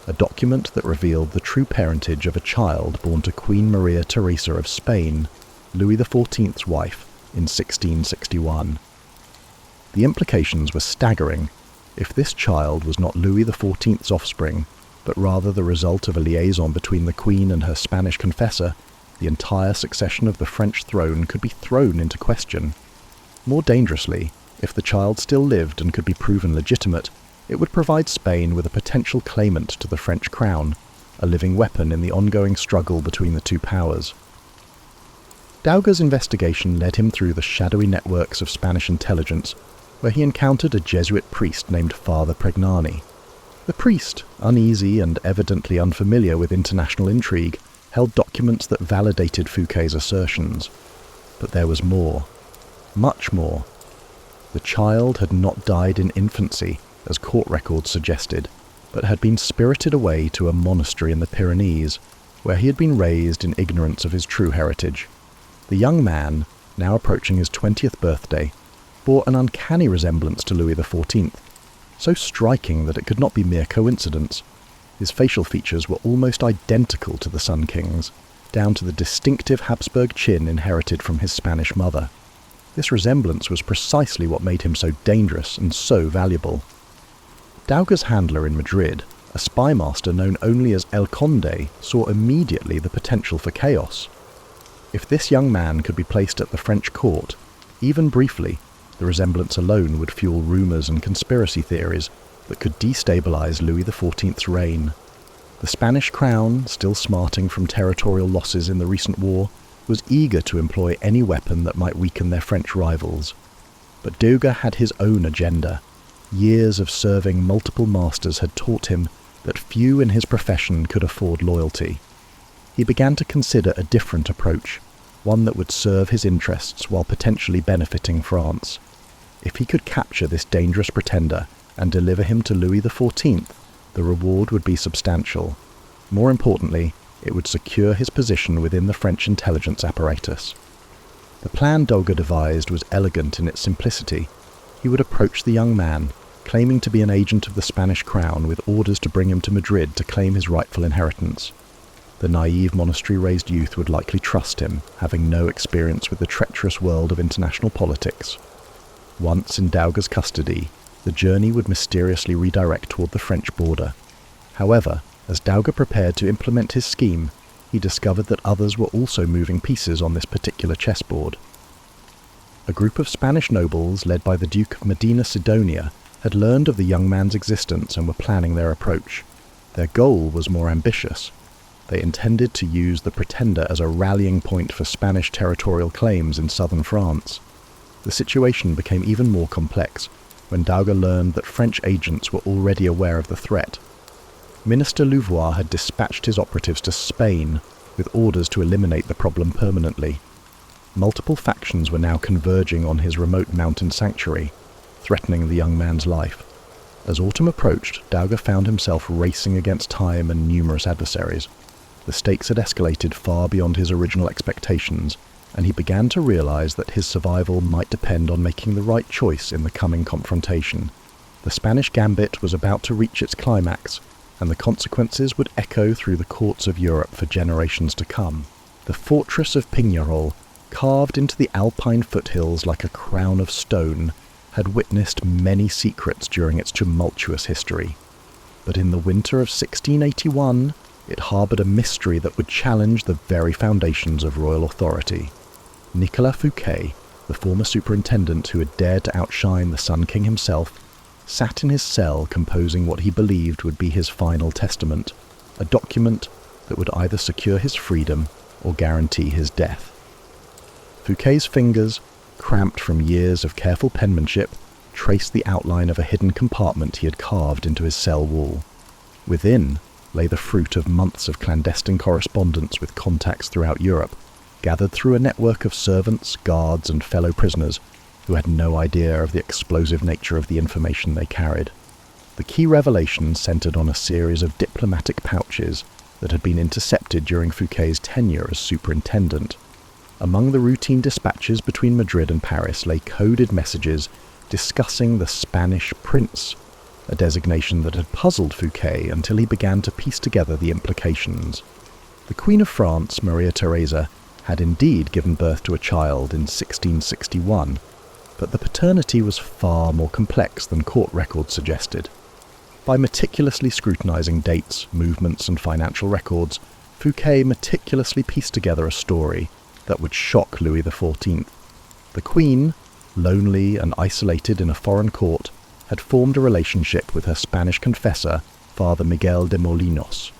[SPEAKER 1] a document that revealed the true parentage of a child born to Queen Maria Theresa of Spain. Louis XIV's wife, in 1661. The implications were staggering. If this child was not Louis XIV's offspring, but rather the result of a liaison between the Queen and her Spanish confessor, the entire succession of the French throne could be thrown into question. More dangerously, if the child still lived and could be proven legitimate, it would provide Spain with a potential claimant to the French crown, a living weapon in the ongoing struggle between the two powers. Dauga's investigation led him through the shadowy networks of Spanish intelligence, where he encountered a Jesuit priest named Father Pregnani. The priest, uneasy and evidently unfamiliar with international intrigue, held documents that validated Fouquet's assertions. But there was more. Much more. The child had not died in infancy, as court records suggested, but had been spirited away to a monastery in the Pyrenees, where he had been raised in ignorance of his true heritage. The young man, now approaching his 20th birthday, bore an uncanny resemblance to Louis XIV, so striking that it could not be mere coincidence. His facial features were almost identical to the Sun King's, down to the distinctive Habsburg chin inherited from his Spanish mother. This resemblance was precisely what made him so dangerous and so valuable. Dauga's handler in Madrid, a spy master known only as El Conde, saw immediately the potential for chaos. If this young man could be placed at the French court, even briefly, the resemblance alone would fuel rumours and conspiracy theories that could destabilise Louis XIV's reign. The Spanish crown, still smarting from territorial losses in the recent war, was eager to employ any weapon that might weaken their French rivals. But Dauga had his own agenda. Years of serving multiple masters had taught him that few in his profession could afford loyalty. He began to consider a different approach, one that would serve his interests while potentially benefiting France. If he could capture this dangerous pretender and deliver him to Louis XIV, the reward would be substantial. More importantly, it would secure his position within the French intelligence apparatus. The plan Dauga devised was elegant in its simplicity. He would approach the young man, claiming to be an agent of the Spanish crown with orders to bring him to Madrid to claim his rightful inheritance. The naive monastery-raised youth would likely trust him, having no experience with the treacherous world of international politics. Once in Dauga's custody, the journey would mysteriously redirect toward the French border. However, as Dauga prepared to implement his scheme, he discovered that others were also moving pieces on this particular chessboard. A group of Spanish nobles, led by the Duke of Medina Sidonia, had learned of the young man's existence and were planning their approach. Their goal was more ambitious. They intended to use the pretender as a rallying point for Spanish territorial claims in southern France. The situation became even more complex when Dauga learned that French agents were already aware of the threat. Minister Louvois had dispatched his operatives to Spain with orders to eliminate the problem permanently. Multiple factions were now converging on his remote mountain sanctuary, threatening the young man's life. As autumn approached, Dauga found himself racing against time and numerous adversaries. The stakes had escalated far beyond his original expectations, and he began to realize that his survival might depend on making the right choice in the coming confrontation. The Spanish gambit was about to reach its climax, and the consequences would echo through the courts of Europe for generations to come. The fortress of Piñarol, carved into the Alpine foothills like a crown of stone, had witnessed many secrets during its tumultuous history. But in the winter of 1681, it harboured a mystery that would challenge the very foundations of royal authority. Nicolas Fouquet, the former superintendent who had dared to outshine the Sun King himself, sat in his cell composing what he believed would be his final testament, a document that would either secure his freedom or guarantee his death. Fouquet's fingers, cramped from years of careful penmanship, traced the outline of a hidden compartment he had carved into his cell wall. Within lay the fruit of months of clandestine correspondence with contacts throughout Europe, gathered through a network of servants, guards, and fellow prisoners who had no idea of the explosive nature of the information they carried. The key revelation centered on a series of diplomatic pouches that had been intercepted during Fouquet's tenure as superintendent. Among the routine dispatches between Madrid and Paris lay coded messages discussing the Spanish Prince, a designation that had puzzled Fouquet until he began to piece together the implications. The Queen of France, Maria Theresa, had indeed given birth to a child in 1661, but the paternity was far more complex than court records suggested. By meticulously scrutinizing dates, movements, and financial records, Fouquet meticulously pieced together a story that would shock Louis XIV. The Queen, lonely and isolated in a foreign court, had formed a relationship with her Spanish confessor, Father Miguel de Molinos.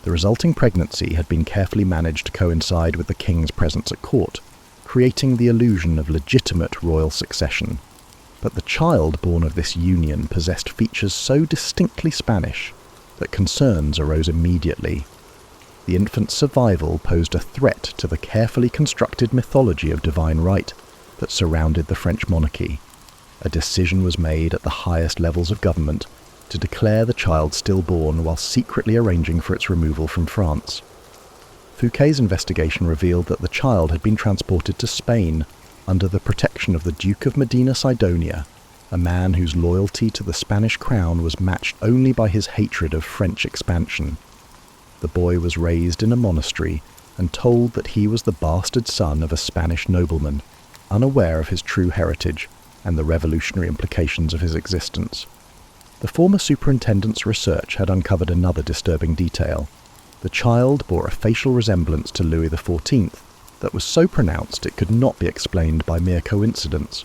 [SPEAKER 1] The resulting pregnancy had been carefully managed to coincide with the king's presence at court, creating the illusion of legitimate royal succession. But the child born of this union possessed features so distinctly Spanish that concerns arose immediately. The infant's survival posed a threat to the carefully constructed mythology of divine right that surrounded the French monarchy. A decision was made at the highest levels of government to declare the child stillborn while secretly arranging for its removal from France. Fouquet's investigation revealed that the child had been transported to Spain under the protection of the Duke of Medina Sidonia, a man whose loyalty to the Spanish crown was matched only by his hatred of French expansion. The boy was raised in a monastery and told that he was the bastard son of a Spanish nobleman, unaware of his true heritage and the revolutionary implications of his existence. The former superintendent's research had uncovered another disturbing detail. The child bore a facial resemblance to Louis XIV that was so pronounced it could not be explained by mere coincidence.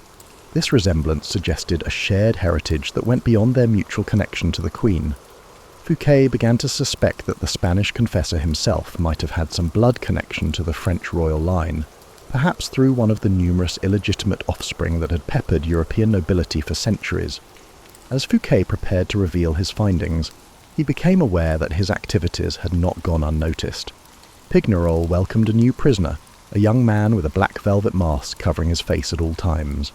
[SPEAKER 1] This resemblance suggested a shared heritage that went beyond their mutual connection to the Queen. Fouquet began to suspect that the Spanish confessor himself might have had some blood connection to the French royal line, perhaps through one of the numerous illegitimate offspring that had peppered European nobility for centuries. As Fouquet prepared to reveal his findings, he became aware that his activities had not gone unnoticed. Pignerol welcomed a new prisoner, a young man with a black velvet mask covering his face at all times.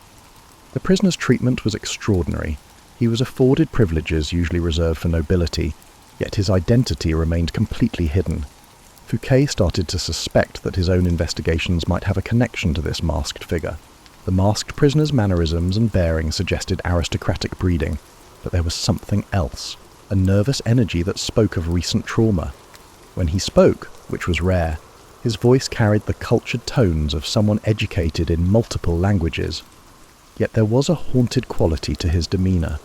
[SPEAKER 1] The prisoner's treatment was extraordinary. He was afforded privileges usually reserved for nobility, yet his identity remained completely hidden. Fouquet started to suspect that his own investigations might have a connection to this masked figure. The masked prisoner's mannerisms and bearing suggested aristocratic breeding, but there was something else, a nervous energy that spoke of recent trauma. When he spoke, which was rare, his voice carried the cultured tones of someone educated in multiple languages. Yet there was a haunted quality to his demeanour,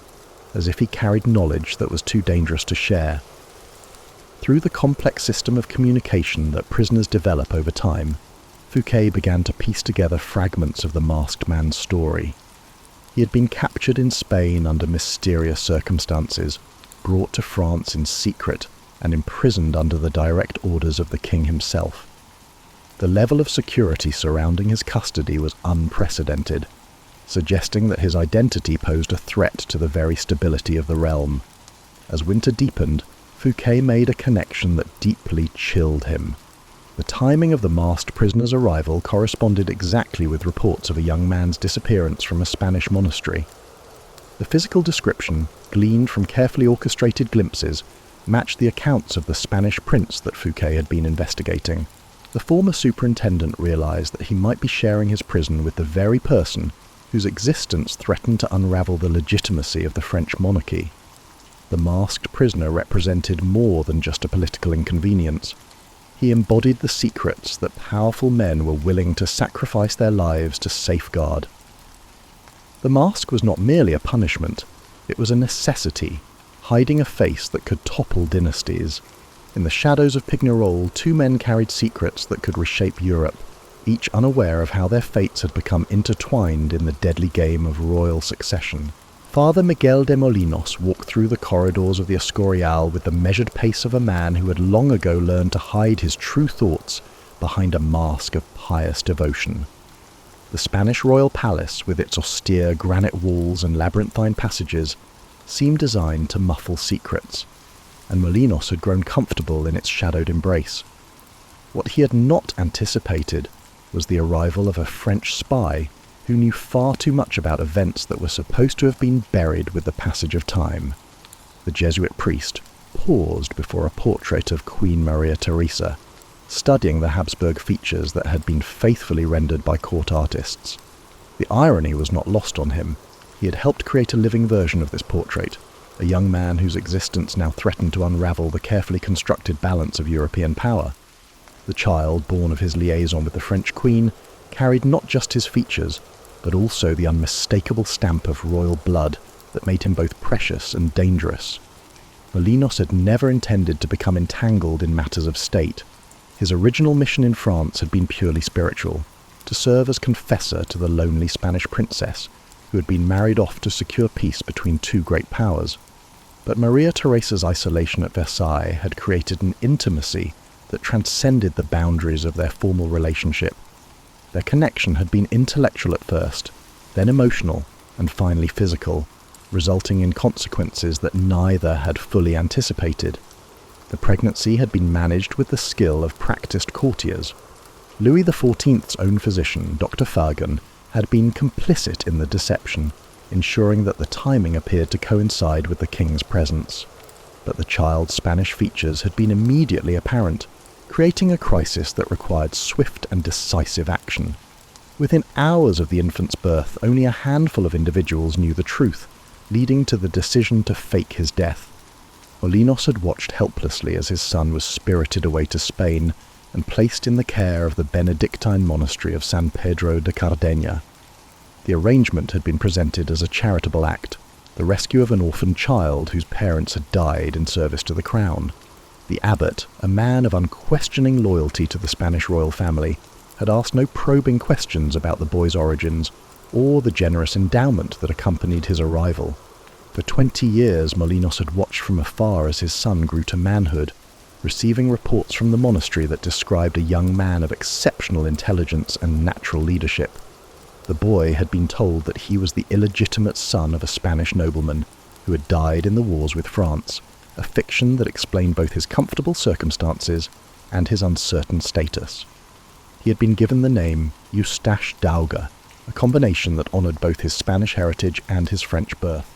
[SPEAKER 1] as if he carried knowledge that was too dangerous to share. Through the complex system of communication that prisoners develop over time, Fouquet began to piece together fragments of the masked man's story. He had been captured in Spain under mysterious circumstances, brought to France in secret, and imprisoned under the direct orders of the king himself. The level of security surrounding his custody was unprecedented, suggesting that his identity posed a threat to the very stability of the realm. As winter deepened, Fouquet made a connection that deeply chilled him. The timing of the masked prisoner's arrival corresponded exactly with reports of a young man's disappearance from a Spanish monastery. The physical description, gleaned from carefully orchestrated glimpses, matched the accounts of the Spanish prince that Fouquet had been investigating. The former superintendent realized that he might be sharing his prison with the very person whose existence threatened to unravel the legitimacy of the French monarchy. The masked prisoner represented more than just a political inconvenience. He embodied the secrets that powerful men were willing to sacrifice their lives to safeguard. The mask was not merely a punishment, it was a necessity, hiding a face that could topple dynasties. In the shadows of Pignerol, two men carried secrets that could reshape Europe, each unaware of how their fates had become intertwined in the deadly game of royal succession. Father Miguel de Molinos walked through the corridors of the Escorial with the measured pace of a man who had long ago learned to hide his true thoughts behind a mask of pious devotion. The Spanish royal palace, with its austere granite walls and labyrinthine passages, seemed designed to muffle secrets, and Molinos had grown comfortable in its shadowed embrace. What he had not anticipated was the arrival of a French spy who knew far too much about events that were supposed to have been buried with the passage of time. The Jesuit priest paused before a portrait of Queen Maria Theresa, studying the Habsburg features that had been faithfully rendered by court artists. The irony was not lost on him. He had helped create a living version of this portrait, a young man whose existence now threatened to unravel the carefully constructed balance of European power. The child born of his liaison with the French queen carried not just his features, but also the unmistakable stamp of royal blood that made him both precious and dangerous. Molinos had never intended to become entangled in matters of state. His original mission in France had been purely spiritual, to serve as confessor to the lonely Spanish princess, who had been married off to secure peace between two great powers. But Maria Theresa's isolation at Versailles had created an intimacy that transcended the boundaries of their formal relationship. Their connection had been intellectual at first, then emotional, and finally physical, resulting in consequences that neither had fully anticipated. The pregnancy had been managed with the skill of practiced courtiers. Louis XIV's own physician, Dr. Fagan, had been complicit in the deception, ensuring that the timing appeared to coincide with the king's presence. But the child's Spanish features had been immediately apparent, creating a crisis that required swift and decisive action. Within hours of the infant's birth, only a handful of individuals knew the truth, leading to the decision to fake his death. Molinos had watched helplessly as his son was spirited away to Spain and placed in the care of the Benedictine monastery of San Pedro de Cardeña. The arrangement had been presented as a charitable act, the rescue of an orphaned child whose parents had died in service to the crown. The abbot, a man of unquestioning loyalty to the Spanish royal family, had asked no probing questions about the boy's origins or the generous endowment that accompanied his arrival. For 20 years Molinos had watched from afar as his son grew to manhood, receiving reports from the monastery that described a young man of exceptional intelligence and natural leadership. The boy had been told that he was the illegitimate son of a Spanish nobleman who had died in the wars with France, a fiction that explained both his comfortable circumstances and his uncertain status. He had been given the name Eustache d'Auga, a combination that honoured both his Spanish heritage and his French birth.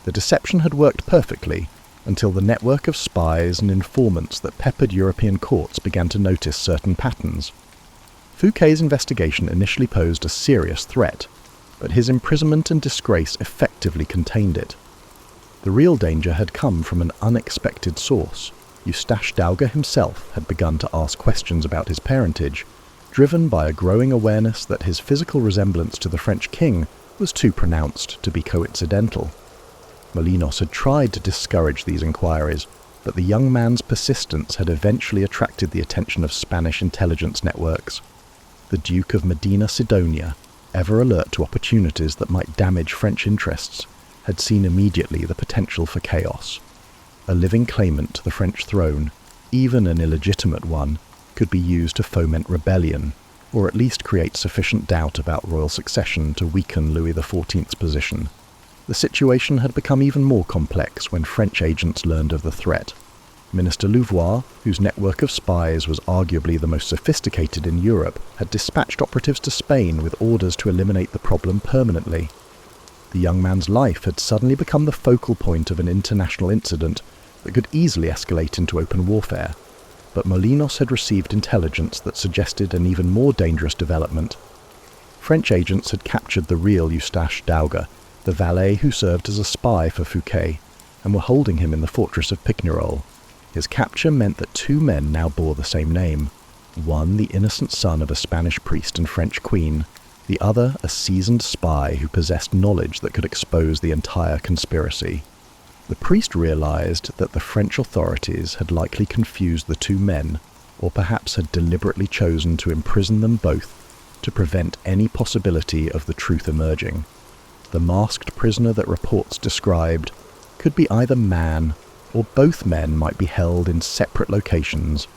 [SPEAKER 1] The deception had worked perfectly until the network of spies and informants that peppered European courts began to notice certain patterns. Fouquet's investigation initially posed a serious threat, but his imprisonment and disgrace effectively contained it. The real danger had come from an unexpected source. Eustache d'Auga himself had begun to ask questions about his parentage, driven by a growing awareness that his physical resemblance to the French king was too pronounced to be coincidental. Molinos had tried to discourage these inquiries, but the young man's persistence had eventually attracted the attention of Spanish intelligence networks. The Duke of Medina Sidonia, ever alert to opportunities that might damage French interests, had seen immediately the potential for chaos. A living claimant to the French throne, even an illegitimate one, could be used to foment rebellion, or at least create sufficient doubt about royal succession to weaken Louis XIV's position. The situation had become even more complex when French agents learned of the threat. Minister Louvois, whose network of spies was arguably the most sophisticated in Europe, had dispatched operatives to Spain with orders to eliminate the problem permanently. The young man's life had suddenly become the focal point of an international incident that could easily escalate into open warfare. But Molinos had received intelligence that suggested an even more dangerous development. French agents had captured the real Eustache d'Auga, the valet who served as a spy for Fouquet, and were holding him in the fortress of Pignerol. His capture meant that two men now bore the same name, one the innocent son of a Spanish priest and French queen, the other a seasoned spy who possessed knowledge that could expose the entire conspiracy. The priest realized that the French authorities had likely confused the two men, or perhaps had deliberately chosen to imprison them both to prevent any possibility of the truth emerging. The masked prisoner that reports described could be either man or both men might be held in separate locations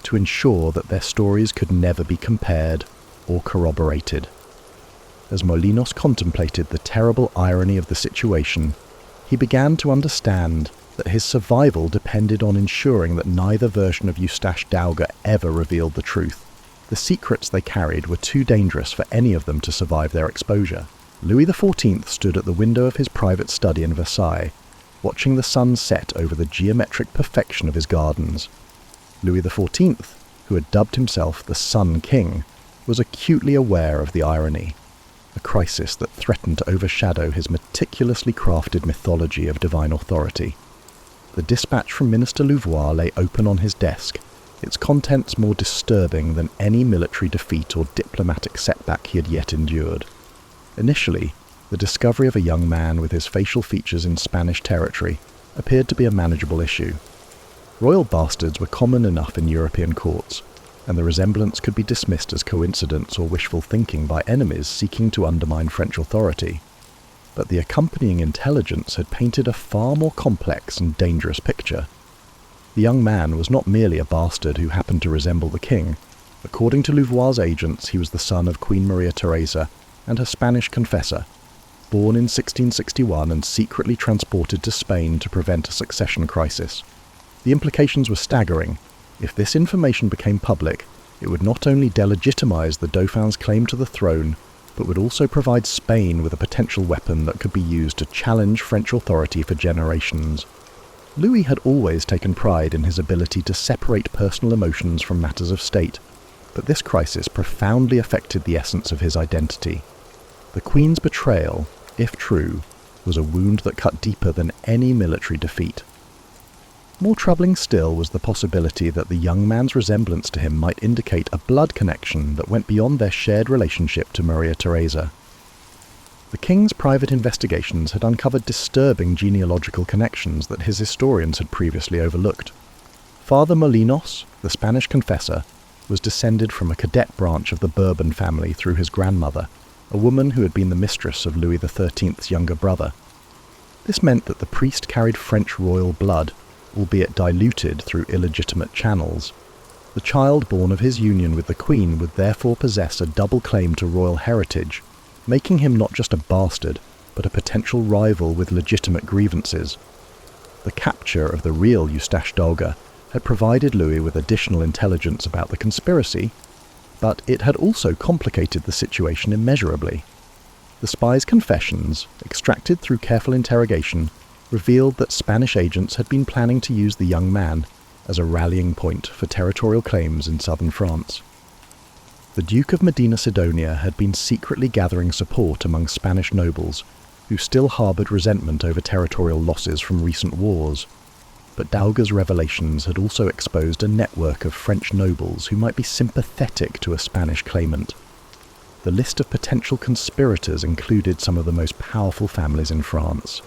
[SPEAKER 1] to ensure that their stories could never be compared or corroborated. As Molinos contemplated the terrible irony of the situation, he began to understand that his survival depended on ensuring that neither version of Eustache d'Auga ever revealed the truth. The secrets they carried were too dangerous for any of them to survive their exposure. Louis XIV stood at the window of his private study in Versailles, watching the sun set over the geometric perfection of his gardens. Louis XIV, who had dubbed himself the Sun King, was acutely aware of the irony, a crisis that threatened to overshadow his meticulously crafted mythology of divine authority. The dispatch from Minister Louvois lay open on his desk, its contents more disturbing than any military defeat or diplomatic setback he had yet endured. Initially, the discovery of a young man with his facial features in Spanish territory appeared to be a manageable issue. Royal bastards were common enough in European courts, and the resemblance could be dismissed as coincidence or wishful thinking by enemies seeking to undermine French authority. But the accompanying intelligence had painted a far more complex and dangerous picture. The young man was not merely a bastard who happened to resemble the king. According to Louvois' agents, he was the son of Queen Maria Theresa and her Spanish confessor, born in 1661 and secretly transported to Spain to prevent a succession crisis. The implications were staggering. If this information became public, it would not only delegitimize the Dauphin's claim to the throne, but would also provide Spain with a potential weapon that could be used to challenge French authority for generations. Louis had always taken pride in his ability to separate personal emotions from matters of state, but this crisis profoundly affected the essence of his identity. The Queen's betrayal, if true, was a wound that cut deeper than any military defeat. More troubling still was the possibility that the young man's resemblance to him might indicate a blood connection that went beyond their shared relationship to Maria Theresa. The king's private investigations had uncovered disturbing genealogical connections that his historians had previously overlooked. Father Molinos, the Spanish confessor, was descended from a cadet branch of the Bourbon family through his grandmother, a woman who had been the mistress of Louis XIII's younger brother. This meant that the priest carried French royal blood, albeit diluted through illegitimate channels. The child born of his union with the Queen would therefore possess a double claim to royal heritage, making him not just a bastard, but a potential rival with legitimate grievances. The capture of the real Eustache d'Alga had provided Louis with additional intelligence about the conspiracy, but it had also complicated the situation immeasurably. The spy's confessions, extracted through careful interrogation, revealed that Spanish agents had been planning to use the young man as a rallying point for territorial claims in southern France. The Duke of Medina Sidonia had been secretly gathering support among Spanish nobles, who still harboured resentment over territorial losses from recent wars. But d'Alga's revelations had also exposed a network of French nobles who might be sympathetic to a Spanish claimant. The list of potential conspirators included some of the most powerful families in France,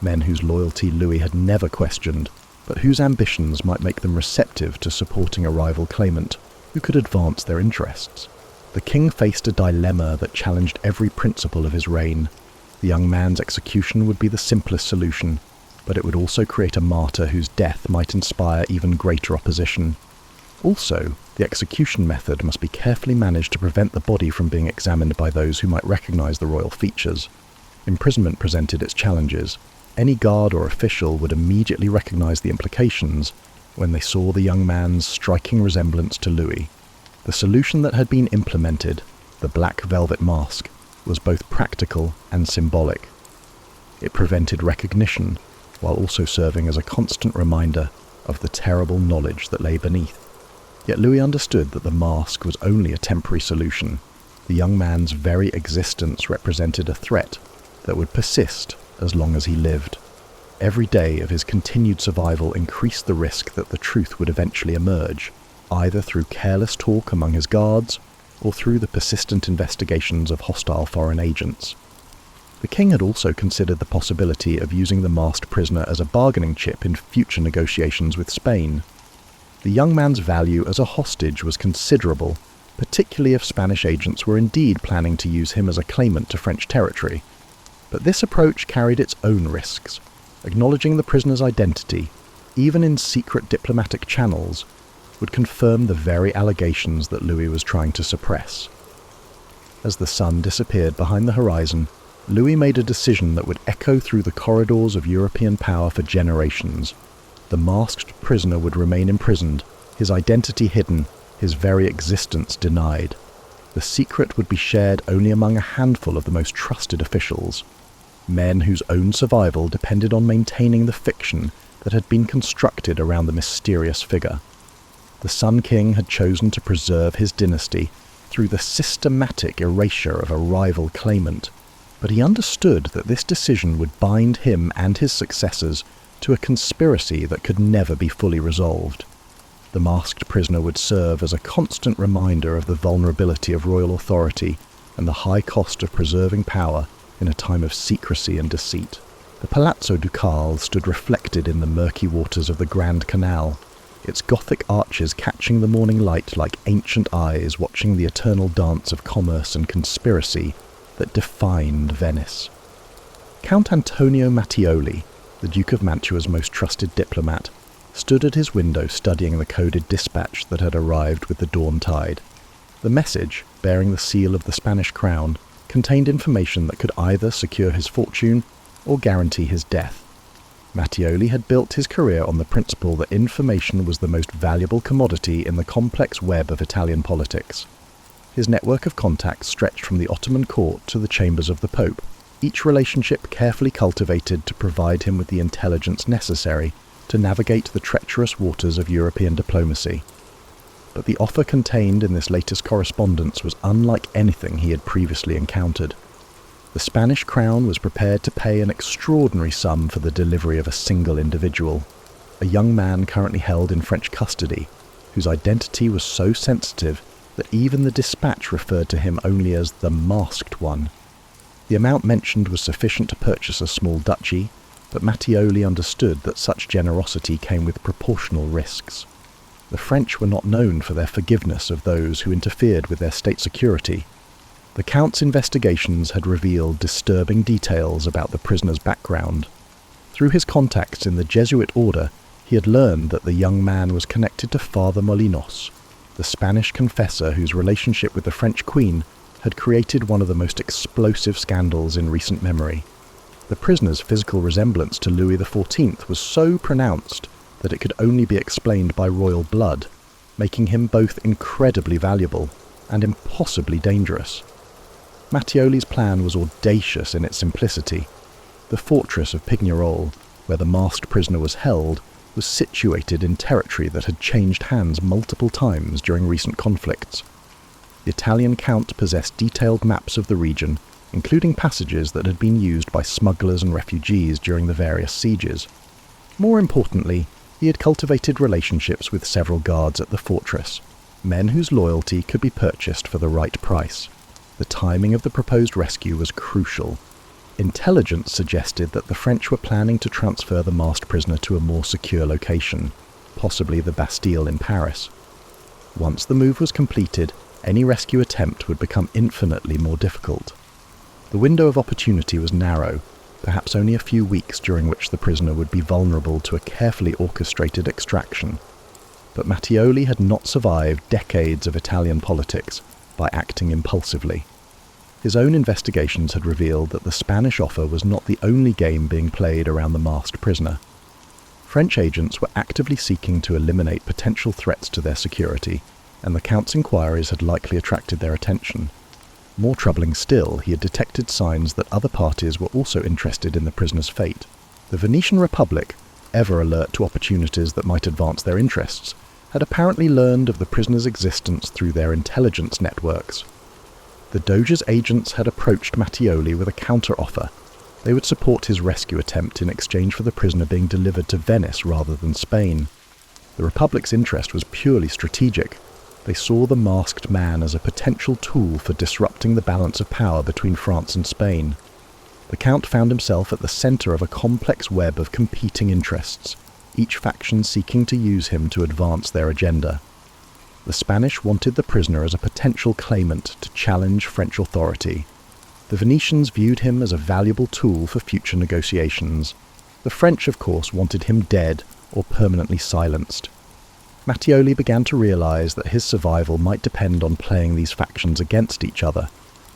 [SPEAKER 1] men whose loyalty Louis had never questioned, but whose ambitions might make them receptive to supporting a rival claimant who could advance their interests. The king faced a dilemma that challenged every principle of his reign. The young man's execution would be the simplest solution, but it would also create a martyr whose death might inspire even greater opposition. Also, the execution method must be carefully managed to prevent the body from being examined by those who might recognize the royal features. Imprisonment presented its challenges. Any guard or official would immediately recognize the implications when they saw the young man's striking resemblance to Louis. The solution that had been implemented, the black velvet mask, was both practical and symbolic. It prevented recognition, while also serving as a constant reminder of the terrible knowledge that lay beneath. Yet Louis understood that the mask was only a temporary solution. The young man's very existence represented a threat that would persist as long as he lived. Every day of his continued survival increased the risk that the truth would eventually emerge, either through careless talk among his guards or through the persistent investigations of hostile foreign agents. The king had also considered the possibility of using the masked prisoner as a bargaining chip in future negotiations with Spain. The young man's value as a hostage was considerable, particularly if Spanish agents were indeed planning to use him as a claimant to French territory. But this approach carried its own risks. Acknowledging the prisoner's identity, even in secret diplomatic channels, would confirm the very allegations that Louis was trying to suppress. As the sun disappeared behind the horizon, Louis made a decision that would echo through the corridors of European power for generations. The masked prisoner would remain imprisoned, his identity hidden, his very existence denied. The secret would be shared only among a handful of the most trusted officials, men whose own survival depended on maintaining the fiction that had been constructed around the mysterious figure. The Sun King had chosen to preserve his dynasty through the systematic erasure of a rival claimant, but he understood that this decision would bind him and his successors to a conspiracy that could never be fully resolved. The masked prisoner would serve as a constant reminder of the vulnerability of royal authority and the high cost of preserving power in a time of secrecy and deceit. The Palazzo Ducale stood reflected in the murky waters of the Grand Canal, its Gothic arches catching the morning light like ancient eyes watching the eternal dance of commerce and conspiracy that defined Venice. Count Antonio Mattioli, the Duke of Mantua's most trusted diplomat, stood at his window studying the coded dispatch that had arrived with the dawn tide. The message, bearing the seal of the Spanish crown, contained information that could either secure his fortune or guarantee his death. Mattioli had built his career on the principle that information was the most valuable commodity in the complex web of Italian politics. His network of contacts stretched from the Ottoman court to the chambers of the Pope, each relationship carefully cultivated to provide him with the intelligence necessary to navigate the treacherous waters of European diplomacy. But the offer contained in this latest correspondence was unlike anything he had previously encountered. The Spanish crown was prepared to pay an extraordinary sum for the delivery of a single individual, a young man currently held in French custody, whose identity was so sensitive that even the dispatch referred to him only as the masked one. The amount mentioned was sufficient to purchase a small duchy, but Mattioli understood that such generosity came with proportional risks. The French were not known for their forgiveness of those who interfered with their state security. The Count's investigations had revealed disturbing details about the prisoner's background. Through his contacts in the Jesuit order, he had learned that the young man was connected to Father Molinos, the Spanish confessor whose relationship with the French Queen had created one of the most explosive scandals in recent memory. The prisoner's physical resemblance to Louis XIV was so pronounced that it could only be explained by royal blood, making him both incredibly valuable and impossibly dangerous. Mattioli's plan was audacious in its simplicity. The fortress of Pignerol, where the masked prisoner was held, was situated in territory that had changed hands multiple times during recent conflicts. The Italian count possessed detailed maps of the region, including passages that had been used by smugglers and refugees during the various sieges. More importantly, he had cultivated relationships with several guards at the fortress, men whose loyalty could be purchased for the right price. The timing of the proposed rescue was crucial. Intelligence suggested that the French were planning to transfer the masked prisoner to a more secure location, possibly the Bastille in Paris. Once the move was completed, any rescue attempt would become infinitely more difficult. The window of opportunity was narrow, perhaps only a few weeks during which the prisoner would be vulnerable to a carefully orchestrated extraction. But Mattioli had not survived decades of Italian politics by acting impulsively. His own investigations had revealed that the Spanish offer was not the only game being played around the masked prisoner. French agents were actively seeking to eliminate potential threats to their security, and the Count's inquiries had likely attracted their attention. More troubling still, he had detected signs that other parties were also interested in the prisoner's fate. The Venetian Republic, ever alert to opportunities that might advance their interests, had apparently learned of the prisoner's existence through their intelligence networks. The Doge's agents had approached Mattioli with a counter-offer. They would support his rescue attempt in exchange for the prisoner being delivered to Venice rather than Spain. The Republic's interest was purely strategic. They saw the masked man as a potential tool for disrupting the balance of power between France and Spain. The Count found himself at the centre of a complex web of competing interests, each faction seeking to use him to advance their agenda. The Spanish wanted the prisoner as a potential claimant to challenge French authority. The Venetians viewed him as a valuable tool for future negotiations. The French, of course, wanted him dead or permanently silenced. Mattioli began to realize that his survival might depend on playing these factions against each other,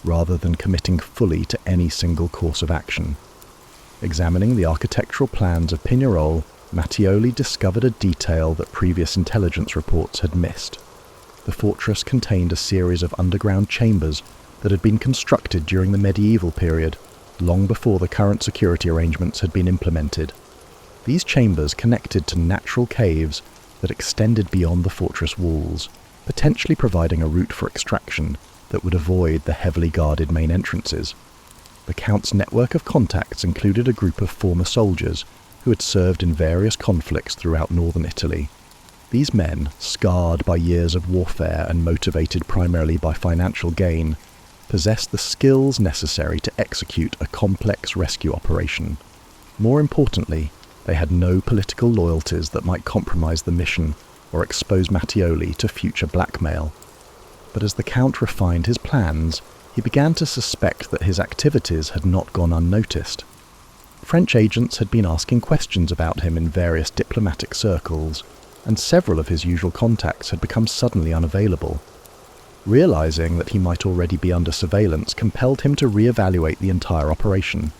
[SPEAKER 1] rather than committing fully to any single course of action. Examining the architectural plans of Pignerol, Mattioli discovered a detail that previous intelligence reports had missed. The fortress contained a series of underground chambers that had been constructed during the medieval period, long before the current security arrangements had been implemented. These chambers connected to natural caves that extended beyond the fortress walls, potentially providing a route for extraction that would avoid the heavily guarded main entrances. The Count's network of contacts included a group of former soldiers who had served in various conflicts throughout northern Italy. These men, scarred by years of warfare and motivated primarily by financial gain, possessed the skills necessary to execute a complex rescue operation. More importantly, they had no political loyalties that might compromise the mission or expose Mattioli to future blackmail. But as the Count refined his plans, he began to suspect that his activities had not gone unnoticed. French agents had been asking questions about him in various diplomatic circles, and several of his usual contacts had become suddenly unavailable. Realizing that he might already be under surveillance compelled him to re-evaluate the entire operation.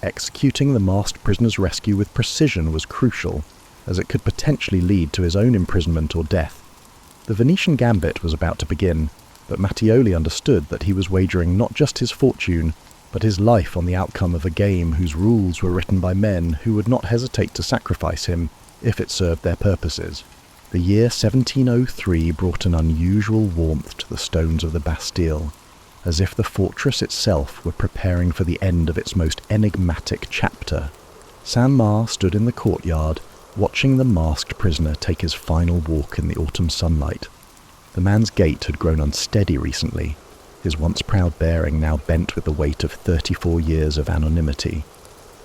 [SPEAKER 1] Executing the masked prisoner's rescue with precision was crucial, as it could potentially lead to his own imprisonment or death. The Venetian gambit was about to begin, but Mattioli understood that he was wagering not just his fortune, but his life on the outcome of a game whose rules were written by men who would not hesitate to sacrifice him if it served their purposes. The year 1703 brought an unusual warmth to the stones of the Bastille, as if the fortress itself were preparing for the end of its most enigmatic chapter. Saint-Mars stood in the courtyard, watching the masked prisoner take his final walk in the autumn sunlight. The man's gait had grown unsteady recently, his once proud bearing now bent with the weight of 34 years of anonymity.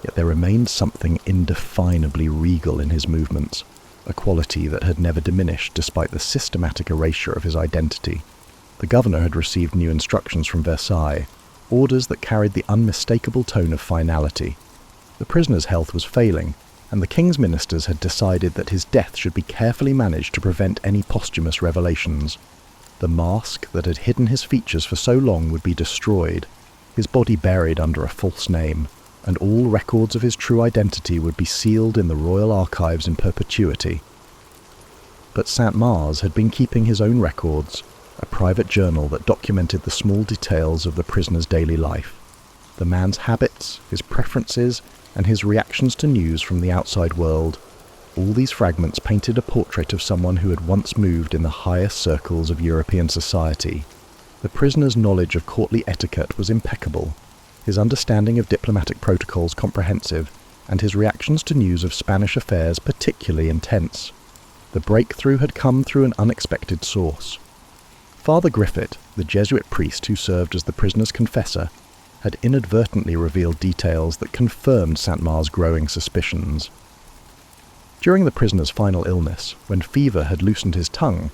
[SPEAKER 1] Yet there remained something indefinably regal in his movements, a quality that had never diminished despite the systematic erasure of his identity. The governor had received new instructions from Versailles, orders that carried the unmistakable tone of finality. The prisoner's health was failing, and the king's ministers had decided that his death should be carefully managed to prevent any posthumous revelations. The mask that had hidden his features for so long would be destroyed, his body buried under a false name, and all records of his true identity would be sealed in the royal archives in perpetuity. But Saint-Mars had been keeping his own records, a private journal that documented the small details of the prisoner's daily life. The man's habits, his preferences, and his reactions to news from the outside world. All these fragments painted a portrait of someone who had once moved in the highest circles of European society. The prisoner's knowledge of courtly etiquette was impeccable, his understanding of diplomatic protocols comprehensive, and his reactions to news of Spanish affairs particularly intense. The breakthrough had come through an unexpected source. Father Griffith, the Jesuit priest who served as the prisoner's confessor, had inadvertently revealed details that confirmed Saint-Mars' growing suspicions. During the prisoner's final illness, when fever had loosened his tongue,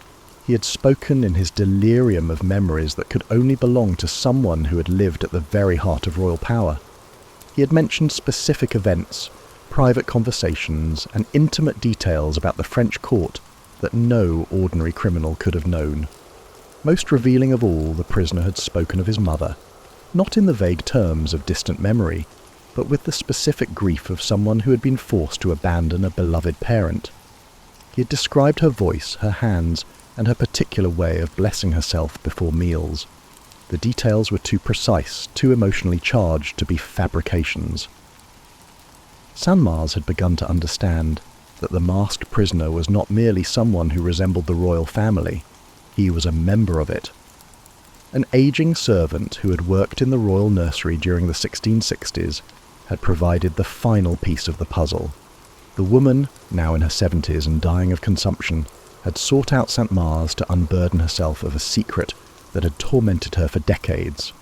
[SPEAKER 1] he had spoken in his delirium of memories that could only belong to someone who had lived at the very heart of royal power. He had mentioned specific events, private conversations, and intimate details about the French court that no ordinary criminal could have known. Most revealing of all, the prisoner had spoken of his mother, not in the vague terms of distant memory, but with the specific grief of someone who had been forced to abandon a beloved parent. He had described her voice, her hands, and her particular way of blessing herself before meals. The details were too precise, too emotionally charged to be fabrications. Saint-Mars had begun to understand that the masked prisoner was not merely someone who resembled the royal family, he was a member of it. An aging servant who had worked in the royal nursery during the 1660s had provided the final piece of the puzzle. The woman, now in her 70s and dying of consumption, had sought out Saint-Mars to unburden herself of a secret that had tormented her for decades.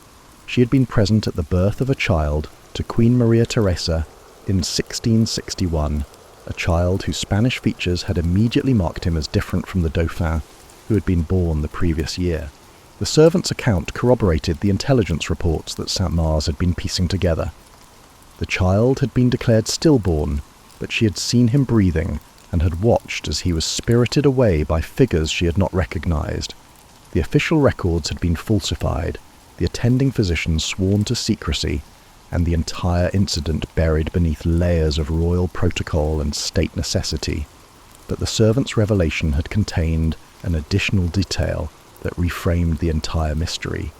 [SPEAKER 1] She had been present at the birth of a child to Queen Maria Theresa in 1661, a child whose Spanish features had immediately marked him as different from the Dauphin, who had been born the previous year. The servant's account corroborated the intelligence reports that Saint-Mars had been piecing together. The child had been declared stillborn, but she had seen him breathing and had watched as he was spirited away by figures she had not recognized. The official records had been falsified, the attending physician sworn to secrecy, and the entire incident buried beneath layers of royal protocol and state necessity. But the servant's revelation had contained an additional detail that reframed the entire mystery.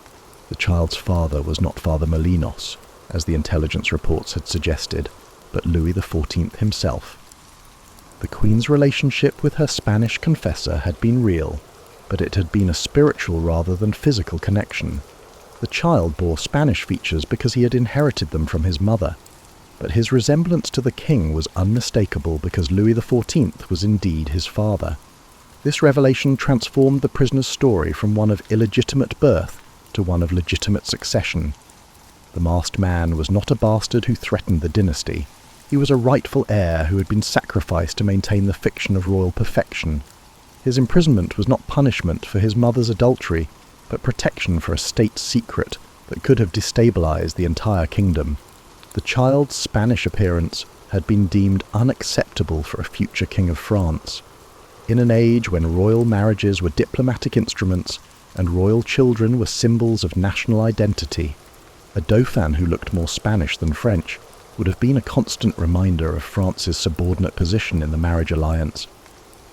[SPEAKER 1] The child's father was not Father Molinos, as the intelligence reports had suggested, but Louis XIV himself. The Queen's relationship with her Spanish confessor had been real, but it had been a spiritual rather than physical connection. The child bore Spanish features because he had inherited them from his mother, but his resemblance to the king was unmistakable because Louis XIV was indeed his father. This revelation transformed the prisoner's story from one of illegitimate birth to one of legitimate succession. The masked man was not a bastard who threatened the dynasty. He was a rightful heir who had been sacrificed to maintain the fiction of royal perfection. His imprisonment was not punishment for his mother's adultery, but protection for a state secret that could have destabilized the entire kingdom. The child's Spanish appearance had been deemed unacceptable for a future king of France. In an age when royal marriages were diplomatic instruments and royal children were symbols of national identity, a dauphin who looked more Spanish than French would have been a constant reminder of France's subordinate position in the marriage alliance.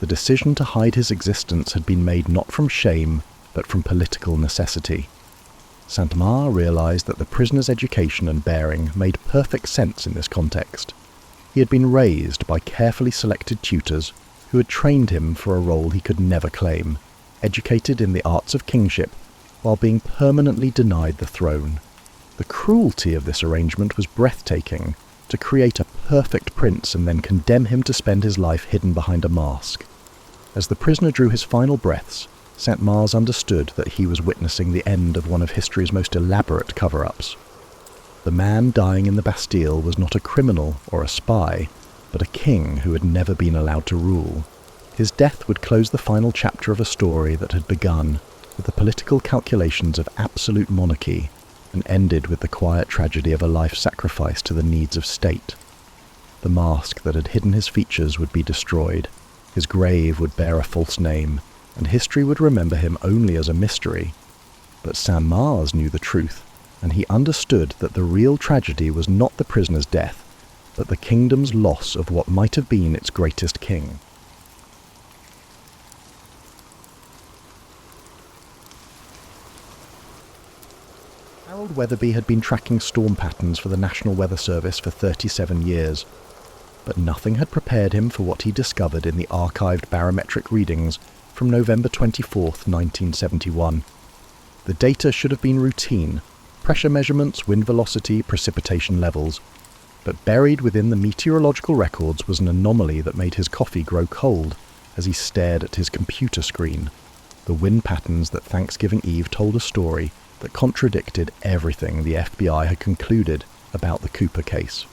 [SPEAKER 1] The decision to hide his existence had been made not from shame, but from political necessity. Saint-Mars realized that the prisoner's education and bearing made perfect sense in this context. He had been raised by carefully selected tutors who had trained him for a role he could never claim, educated in the arts of kingship, while being permanently denied the throne. The cruelty of this arrangement was breathtaking, to create a perfect prince and then condemn him to spend his life hidden behind a mask. As the prisoner drew his final breaths, Saint-Mars understood that he was witnessing the end of one of history's most elaborate cover-ups. The man dying in the Bastille was not a criminal or a spy, but a king who had never been allowed to rule. His death would close the final chapter of a story that had begun with the political calculations of absolute monarchy and ended with the quiet tragedy of a life sacrificed to the needs of state. The mask that had hidden his features would be destroyed, his grave would bear a false name, and history would remember him only as a mystery. But Saint-Mars knew the truth, and he understood that the real tragedy was not the prisoner's death, but the kingdom's loss of what might have been its greatest king. Harold Weatherby had been tracking storm patterns for the National Weather Service for 37 years, but nothing had prepared him for what he discovered in the archived barometric readings from November 24, 1971. The data should have been routine: pressure measurements, wind velocity, precipitation levels. But buried within the meteorological records was an anomaly that made his coffee grow cold as he stared at his computer screen. The wind patterns that Thanksgiving Eve told a story that contradicted everything the FBI had concluded about the Cooper case.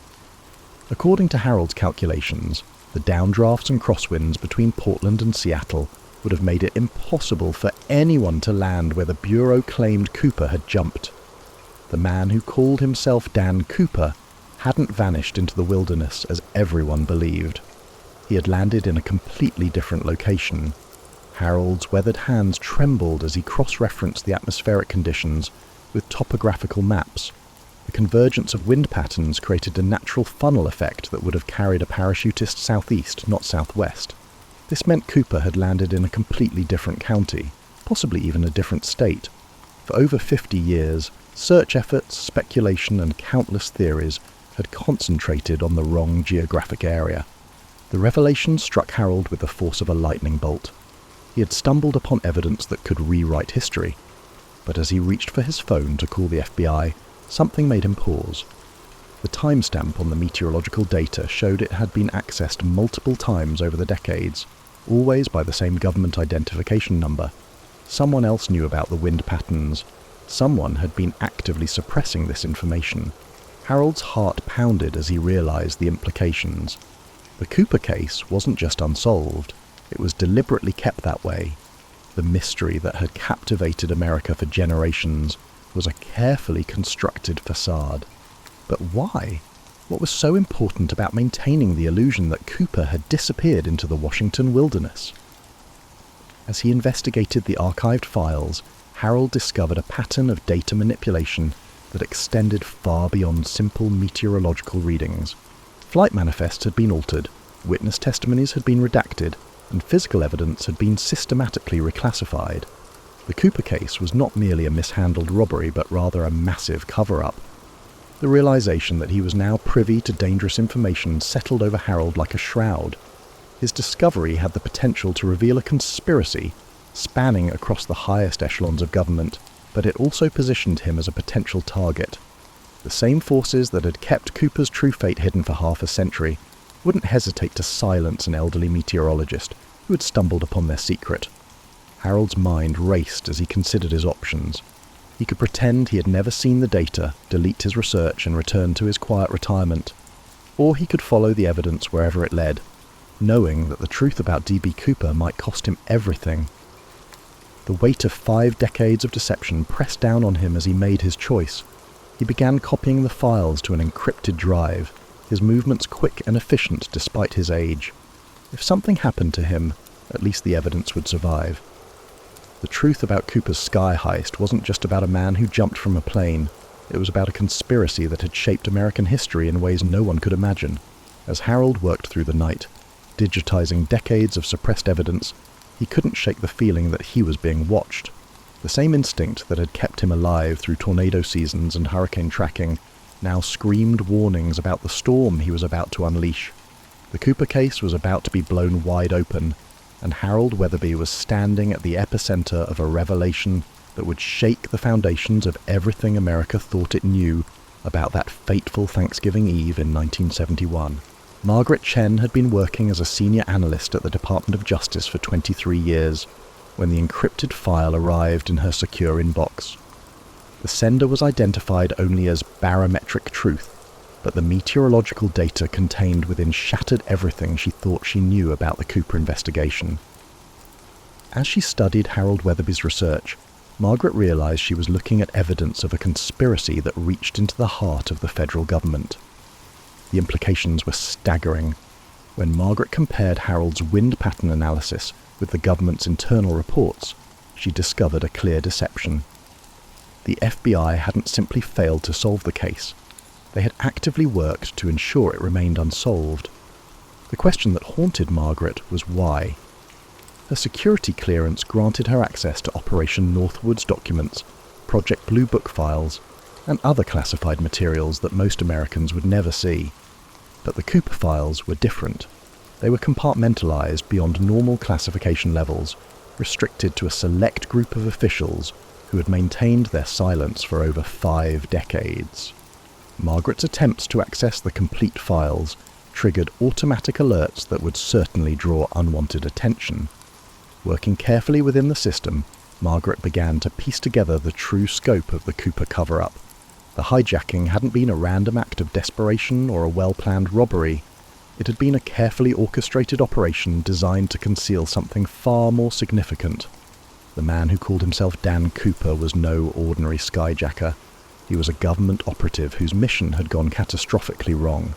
[SPEAKER 1] According to Harold's calculations, the downdrafts and crosswinds between Portland and Seattle would have made it impossible for anyone to land where the Bureau claimed Cooper had jumped. The man who called himself Dan Cooper hadn't vanished into the wilderness as everyone believed. He had landed in a completely different location. Harold's weathered hands trembled as he cross-referenced the atmospheric conditions with topographical maps. The convergence of wind patterns created a natural funnel effect that would have carried a parachutist southeast, not southwest. This meant Cooper had landed in a completely different county, possibly even a different state. For over 50 years, search efforts, speculation, and countless theories had concentrated on the wrong geographic area. The revelation struck Harold with the force of a lightning bolt. He had stumbled upon evidence that could rewrite history. But as he reached for his phone to call the FBI, something made him pause. The timestamp on the meteorological data showed it had been accessed multiple times over the decades, always by the same government identification number. Someone else knew about the wind patterns. Someone had been actively suppressing this information. Harold's heart pounded as he realized the implications. The Cooper case wasn't just unsolved, it was deliberately kept that way. The mystery that had captivated America for generations was a carefully constructed facade. But why? What was so important about maintaining the illusion that Cooper had disappeared into the Washington wilderness? As he investigated the archived files, Harold discovered a pattern of data manipulation that extended far beyond simple meteorological readings. Flight manifests had been altered, witness testimonies had been redacted, and physical evidence had been systematically reclassified. The Cooper case was not merely a mishandled robbery, but rather a massive cover-up. The realization that he was now privy to dangerous information settled over Harold like a shroud. His discovery had the potential to reveal a conspiracy spanning across the highest echelons of government, but it also positioned him as a potential target. The same forces that had kept Cooper's true fate hidden for half a century wouldn't hesitate to silence an elderly meteorologist who had stumbled upon their secret. Harold's mind raced as he considered his options. He could pretend he had never seen the data, delete his research and return to his quiet retirement. Or he could follow the evidence wherever it led, knowing that the truth about D.B. Cooper might cost him everything. The weight of 5 decades of deception pressed down on him as he made his choice. He began copying the files to an encrypted drive, his movements quick and efficient despite his age. If something happened to him, at least the evidence would survive. The truth about Cooper's sky heist wasn't just about a man who jumped from a plane. It was about a conspiracy that had shaped American history in ways no one could imagine. As Harold worked through the night, digitizing decades of suppressed evidence, he couldn't shake the feeling that he was being watched. The same instinct that had kept him alive through tornado seasons and hurricane tracking now screamed warnings about the storm he was about to unleash. The Cooper case was about to be blown wide open, and Harold Weatherby was standing at the epicenter of a revelation that would shake the foundations of everything America thought it knew about that fateful Thanksgiving Eve in 1971. Margaret Chen had been working as a senior analyst at the Department of Justice for 23 years when the encrypted file arrived in her secure inbox. The sender was identified only as barometric truth, but the meteorological data contained within shattered everything she thought she knew about the Cooper investigation. As she studied Harold Weatherby's research, Margaret realized she was looking at evidence of a conspiracy that reached into the heart of the federal government. The implications were staggering. When Margaret compared Harold's wind pattern analysis with the government's internal reports, she discovered a clear deception. The FBI hadn't simply failed to solve the case. They had actively worked to ensure it remained unsolved. The question that haunted Margaret was why. Her security clearance granted her access to Operation Northwood's documents, Project Blue Book files, and other classified materials that most Americans would never see. But the Cooper files were different. They were compartmentalized beyond normal classification levels, restricted to a select group of officials who had maintained their silence for over 5 decades. Margaret's attempts to access the complete files triggered automatic alerts that would certainly draw unwanted attention. Working carefully within the system, Margaret began to piece together the true scope of the Cooper cover-up. The hijacking hadn't been a random act of desperation or a well-planned robbery. It had been a carefully orchestrated operation designed to conceal something far more significant. The man who called himself Dan Cooper was no ordinary skyjacker. He was a government operative whose mission had gone catastrophically wrong.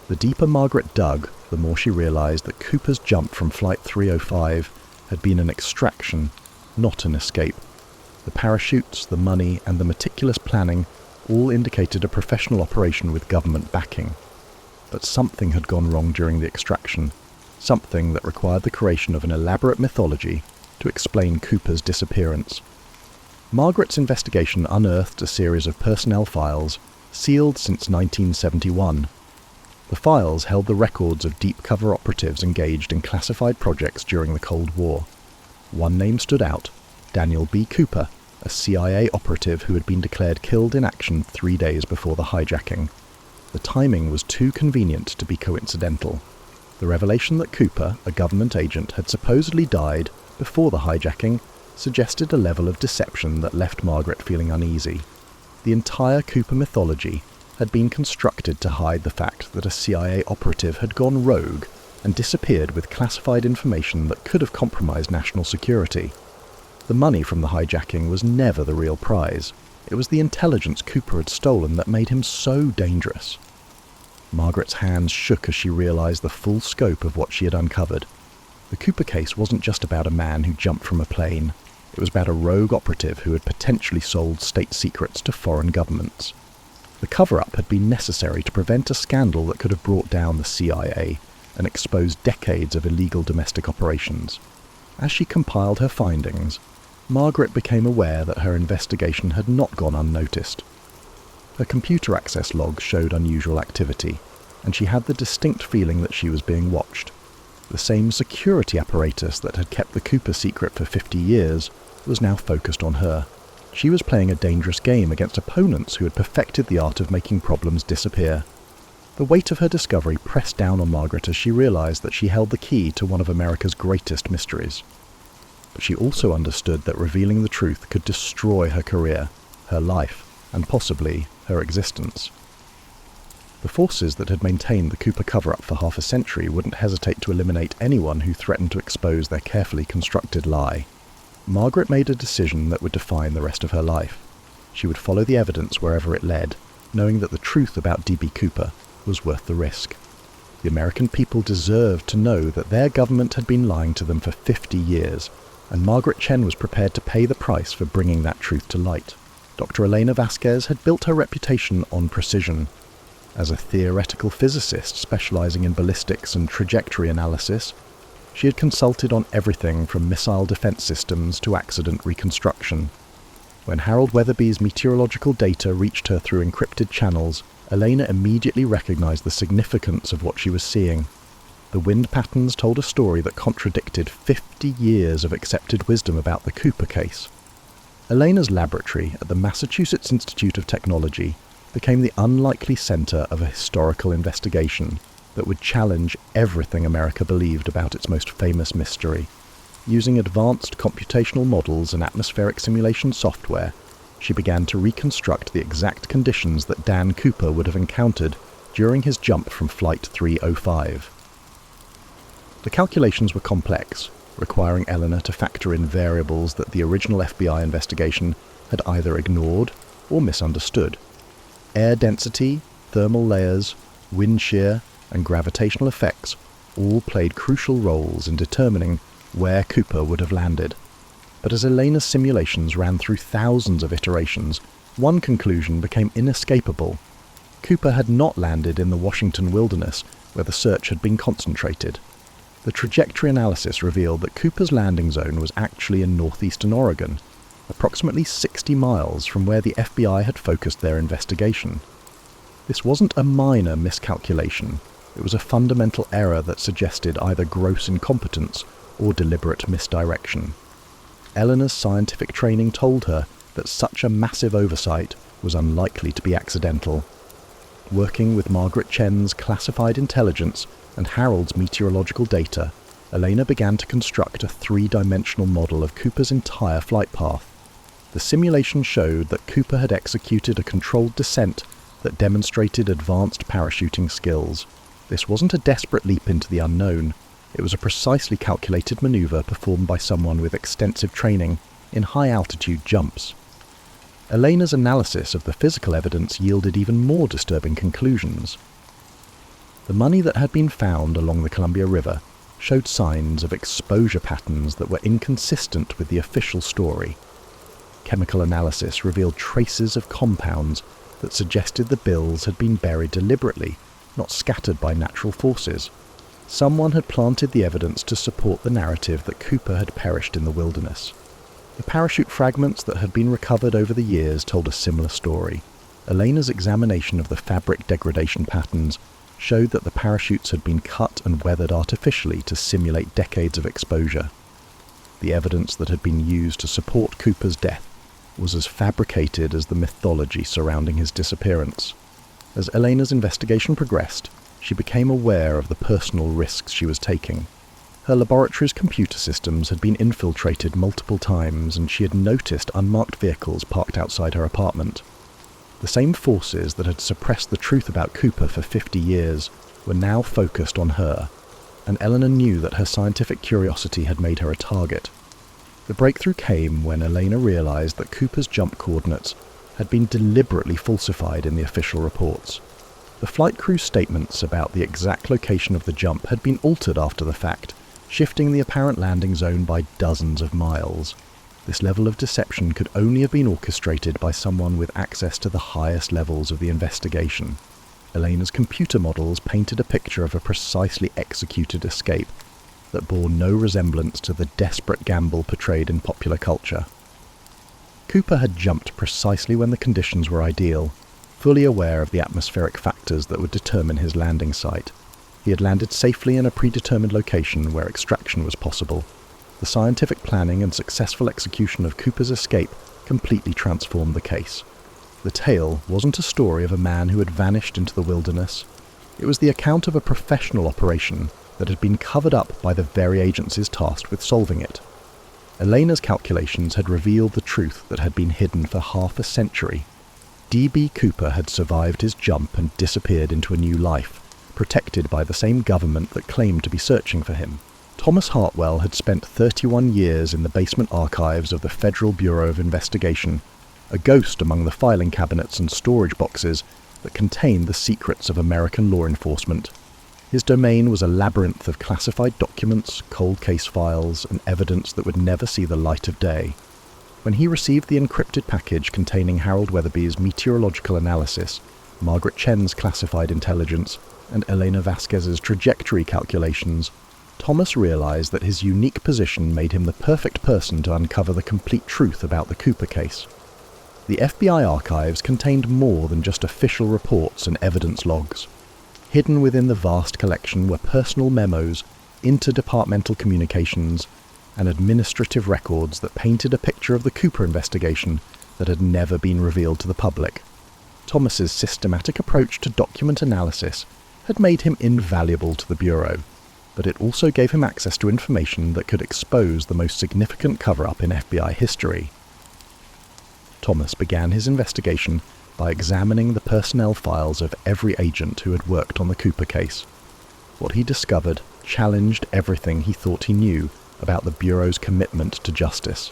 [SPEAKER 1] The deeper Margaret dug, the more she realized that Cooper's jump from Flight 305 had been an extraction, not an escape. The parachutes, the money, and the meticulous planning all indicated a professional operation with government backing. But something had gone wrong during the extraction, something that required the creation of an elaborate mythology to explain Cooper's disappearance. Margaret's investigation unearthed a series of personnel files, sealed since 1971. The files held the records of deep-cover operatives engaged in classified projects during the Cold War. One name stood out: Daniel B. Cooper, a CIA operative who had been declared killed in action 3 days before the hijacking. The timing was too convenient to be coincidental. The revelation that Cooper, a government agent, had supposedly died before the hijacking suggested a level of deception that left Margaret feeling uneasy. The entire Cooper mythology had been constructed to hide the fact that a CIA operative had gone rogue and disappeared with classified information that could have compromised national security. The money from the hijacking was never the real prize. It was the intelligence Cooper had stolen that made him so dangerous. Margaret's hands shook as she realized the full scope of what she had uncovered. The Cooper case wasn't just about a man who jumped from a plane. It was about a rogue operative who had potentially sold state secrets to foreign governments. The cover-up had been necessary to prevent a scandal that could have brought down the CIA and exposed decades of illegal domestic operations. As she compiled her findings, Margaret became aware that her investigation had not gone unnoticed. Her computer access logs showed unusual activity, and she had the distinct feeling that she was being watched. The same security apparatus that had kept the Cooper secret for 50 years was now focused on her. She was playing a dangerous game against opponents who had perfected the art of making problems disappear. The weight of her discovery pressed down on Margaret as she realized that she held the key to one of America's greatest mysteries. But she also understood that revealing the truth could destroy her career, her life, and possibly her existence. The forces that had maintained the Cooper cover-up for half a century wouldn't hesitate to eliminate anyone who threatened to expose their carefully constructed lie. Margaret made a decision that would define the rest of her life. She would follow the evidence wherever it led, knowing that the truth about D.B. Cooper was worth the risk. The American people deserved to know that their government had been lying to them for 50 years, and Margaret Chen was prepared to pay the price for bringing that truth to light. Dr. Elena Vasquez had built her reputation on precision. As a theoretical physicist specializing in ballistics and trajectory analysis, she had consulted on everything from missile defense systems to accident reconstruction. When Harold Weatherby's meteorological data reached her through encrypted channels, Elena immediately recognized the significance of what she was seeing. The wind patterns told a story that contradicted 50 years of accepted wisdom about the Cooper case. Elena's laboratory at the Massachusetts Institute of Technology became the unlikely center of a historical investigation that would challenge everything America believed about its most famous mystery. Using advanced computational models and atmospheric simulation software, she began to reconstruct the exact conditions that Dan Cooper would have encountered during his jump from Flight 305. The calculations were complex, requiring Eleanor to factor in variables that the original FBI investigation had either ignored or misunderstood. Air density, thermal layers, wind shear, and gravitational effects all played crucial roles in determining where Cooper would have landed. But as Elena's simulations ran through thousands of iterations, one conclusion became inescapable. Cooper had not landed in the Washington wilderness where the search had been concentrated. The trajectory analysis revealed that Cooper's landing zone was actually in northeastern Oregon, approximately 60 miles from where the FBI had focused their investigation. This wasn't a minor miscalculation, it was a fundamental error that suggested either gross incompetence or deliberate misdirection. Eleanor's scientific training told her that such a massive oversight was unlikely to be accidental. Working with Margaret Chen's classified intelligence and Harold's meteorological data, Elena began to construct a three-dimensional model of Cooper's entire flight path. The simulation showed that Cooper had executed a controlled descent that demonstrated advanced parachuting skills. This wasn't a desperate leap into the unknown. It was a precisely calculated maneuver performed by someone with extensive training in high-altitude jumps. Elena's analysis of the physical evidence yielded even more disturbing conclusions. The money that had been found along the Columbia River showed signs of exposure patterns that were inconsistent with the official story. Chemical analysis revealed traces of compounds that suggested the bills had been buried deliberately, not scattered by natural forces. Someone had planted the evidence to support the narrative that Cooper had perished in the wilderness. The parachute fragments that had been recovered over the years told a similar story. Elena's examination of the fabric degradation patterns showed that the parachutes had been cut and weathered artificially to simulate decades of exposure. The evidence that had been used to support Cooper's death was as fabricated as the mythology surrounding his disappearance. As Elena's investigation progressed, she became aware of the personal risks she was taking. Her laboratory's computer systems had been infiltrated multiple times, and she had noticed unmarked vehicles parked outside her apartment. The same forces that had suppressed the truth about Cooper for 50 years were now focused on her, and Eleanor knew that her scientific curiosity had made her a target. The breakthrough came when Elena realized that Cooper's jump coordinates had been deliberately falsified in the official reports. The flight crew's statements about the exact location of the jump had been altered after the fact, shifting the apparent landing zone by dozens of miles. This level of deception could only have been orchestrated by someone with access to the highest levels of the investigation. Elena's computer models painted a picture of a precisely executed escape that bore no resemblance to the desperate gamble portrayed in popular culture. Cooper had jumped precisely when the conditions were ideal, fully aware of the atmospheric factors that would determine his landing site. He had landed safely in a predetermined location where extraction was possible. The scientific planning and successful execution of Cooper's escape completely transformed the case. The tale wasn't a story of a man who had vanished into the wilderness. It was the account of a professional operation that had been covered up by the very agencies tasked with solving it. Elena's calculations had revealed the truth that had been hidden for half a century. D.B. Cooper had survived his jump and disappeared into a new life, protected by the same government that claimed to be searching for him. Thomas Hartwell had spent 31 years in the basement archives of the Federal Bureau of Investigation, a ghost among the filing cabinets and storage boxes that contained the secrets of American law enforcement. His domain was a labyrinth of classified documents, cold case files, and evidence that would never see the light of day. When he received the encrypted package containing Harold Weatherby's meteorological analysis, Margaret Chen's classified intelligence, and Elena Vasquez's trajectory calculations, Thomas realized that his unique position made him the perfect person to uncover the complete truth about the Cooper case. The FBI archives contained more than just official reports and evidence logs. Hidden within the vast collection were personal memos, interdepartmental communications, and administrative records that painted a picture of the Cooper investigation that had never been revealed to the public. Thomas's systematic approach to document analysis had made him invaluable to the Bureau, but it also gave him access to information that could expose the most significant cover-up in FBI history. Thomas began his investigation by examining the personnel files of every agent who had worked on the Cooper case. What he discovered challenged everything he thought he knew about the Bureau's commitment to justice.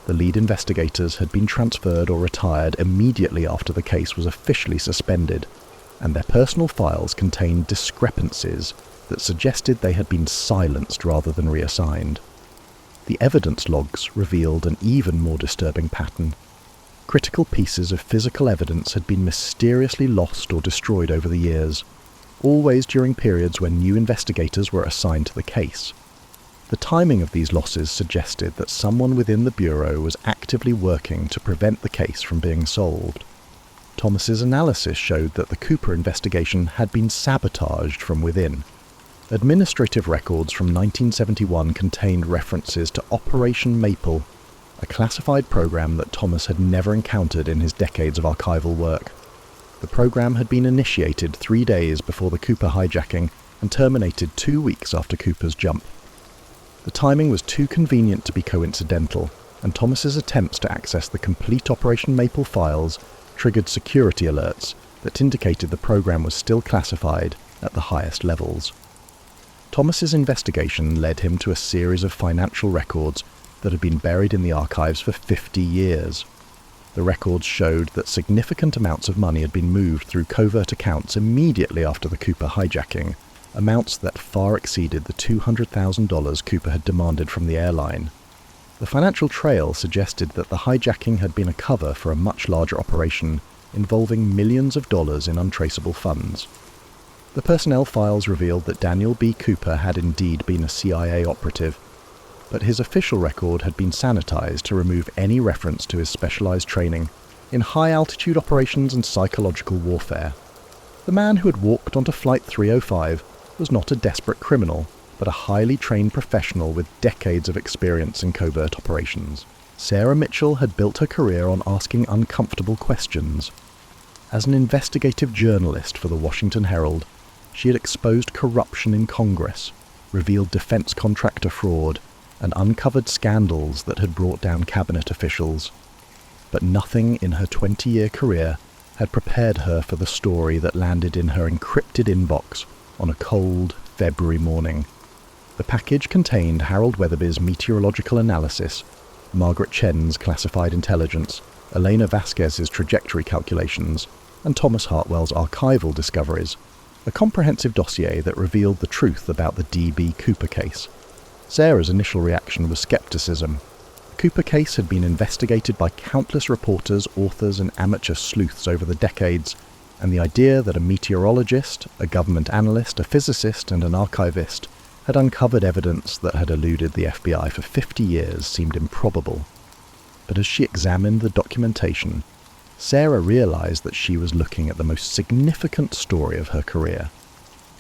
[SPEAKER 1] The lead investigators had been transferred or retired immediately after the case was officially suspended, and their personal files contained discrepancies that suggested they had been silenced rather than reassigned. The evidence logs revealed an even more disturbing pattern. Critical pieces of physical evidence had been mysteriously lost or destroyed over the years, always during periods when new investigators were assigned to the case. The timing of these losses suggested that someone within the Bureau was actively working to prevent the case from being solved. Thomas's analysis showed that the Cooper investigation had been sabotaged from within. Administrative records from 1971 contained references to Operation Maple, a classified program that Thomas had never encountered in his decades of archival work. The program had been initiated 3 days before the Cooper hijacking and terminated 2 weeks after Cooper's jump. The timing was too convenient to be coincidental, and Thomas's attempts to access the complete Operation Maple files triggered security alerts that indicated the program was still classified at the highest levels. Thomas's investigation led him to a series of financial records that had been buried in the archives for 50 years. The records showed that significant amounts of money had been moved through covert accounts immediately after the Cooper hijacking, amounts that far exceeded the $200,000 Cooper had demanded from the airline. The financial trail suggested that the hijacking had been a cover for a much larger operation involving millions of dollars in untraceable funds. The personnel files revealed that Daniel B. Cooper had indeed been a CIA operative, but his official record had been sanitized to remove any reference to his specialized training in high-altitude operations and psychological warfare. The man who had walked onto Flight 305 was not a desperate criminal, but a highly trained professional with decades of experience in covert operations. Sarah Mitchell had built her career on asking uncomfortable questions. As an investigative journalist for the Washington Herald, she had exposed corruption in Congress, revealed defense contractor fraud, and uncovered scandals that had brought down cabinet officials. But nothing in her 20-year career had prepared her for the story that landed in her encrypted inbox on a cold February morning. The package contained Harold Weatherby's meteorological analysis, Margaret Chen's classified intelligence, Elena Vasquez's trajectory calculations, and Thomas Hartwell's archival discoveries, a comprehensive dossier that revealed the truth about the D.B. Cooper case. Sarah's initial reaction was skepticism. The Cooper case had been investigated by countless reporters, authors, and amateur sleuths over the decades, and the idea that a meteorologist, a government analyst, a physicist, and an archivist had uncovered evidence that had eluded the FBI for 50 years seemed improbable. But as she examined the documentation, Sarah realized that she was looking at the most significant story of her career.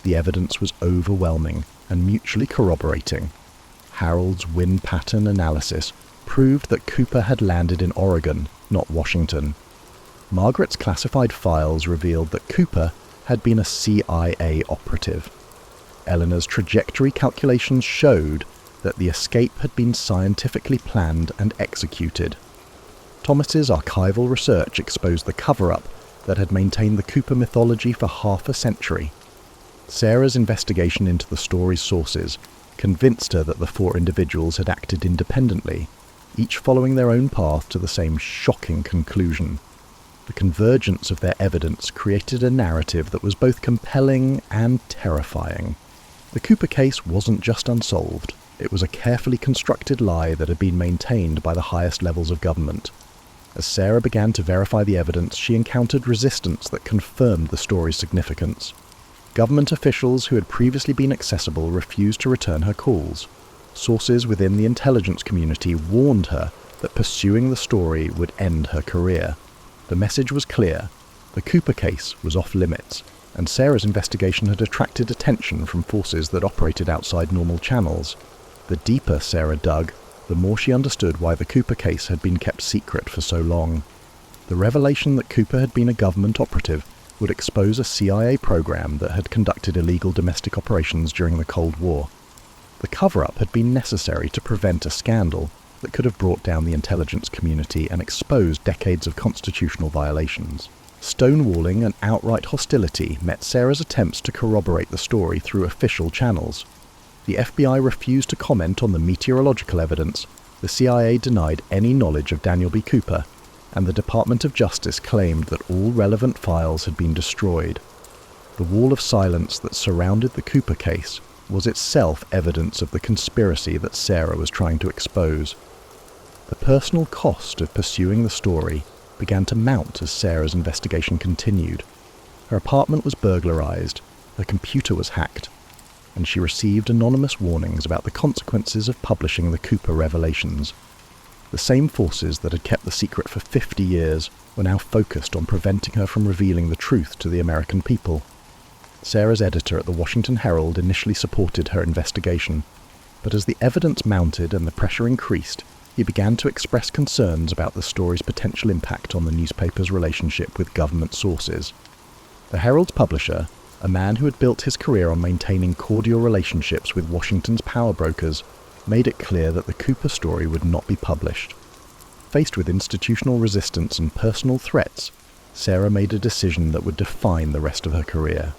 [SPEAKER 1] The evidence was overwhelming and mutually corroborating. Harold's wind pattern analysis proved that Cooper had landed in Oregon, not Washington. Margaret's classified files revealed that Cooper had been a CIA operative. Eleanor's trajectory calculations showed that the escape had been scientifically planned and executed. Thomas's archival research exposed the cover-up that had maintained the Cooper mythology for half a century. Sarah's investigation into the story's sources convinced her that the four individuals had acted independently, each following their own path to the same shocking conclusion. The convergence of their evidence created a narrative that was both compelling and terrifying. The Cooper case wasn't just unsolved, it was a carefully constructed lie that had been maintained by the highest levels of government. As Sarah began to verify the evidence, she encountered resistance that confirmed the story's significance. Government officials who had previously been accessible refused to return her calls. Sources within the intelligence community warned her that pursuing the story would end her career. The message was clear. The Cooper case was off limits, and Sarah's investigation had attracted attention from forces that operated outside normal channels. The deeper Sarah dug, the more she understood why the Cooper case had been kept secret for so long. The revelation that Cooper had been a government operative would expose a CIA program that had conducted illegal domestic operations during the Cold War. The cover-up had been necessary to prevent a scandal that could have brought down the intelligence community and exposed decades of constitutional violations. Stonewalling and outright hostility met Sarah's attempts to corroborate the story through official channels. The FBI refused to comment on the meteorological evidence, the CIA denied any knowledge of Daniel B. Cooper, and the Department of Justice claimed that all relevant files had been destroyed. The wall of silence that surrounded the Cooper case was itself evidence of the conspiracy that Sarah was trying to expose. The personal cost of pursuing the story began to mount as Sarah's investigation continued. Her apartment was burglarized, her computer was hacked, and she received anonymous warnings about the consequences of publishing the Cooper revelations. The same forces that had kept the secret for 50 years were now focused on preventing her from revealing the truth to the American people. Sarah's editor at the Washington Herald initially supported her investigation, but as the evidence mounted and the pressure increased, he began to express concerns about the story's potential impact on the newspaper's relationship with government sources. The Herald's publisher, a man who had built his career on maintaining cordial relationships with Washington's power brokers, made it clear that the Cooper story would not be published. Faced with institutional resistance and personal threats, Sarah made a decision that would define the rest of her career.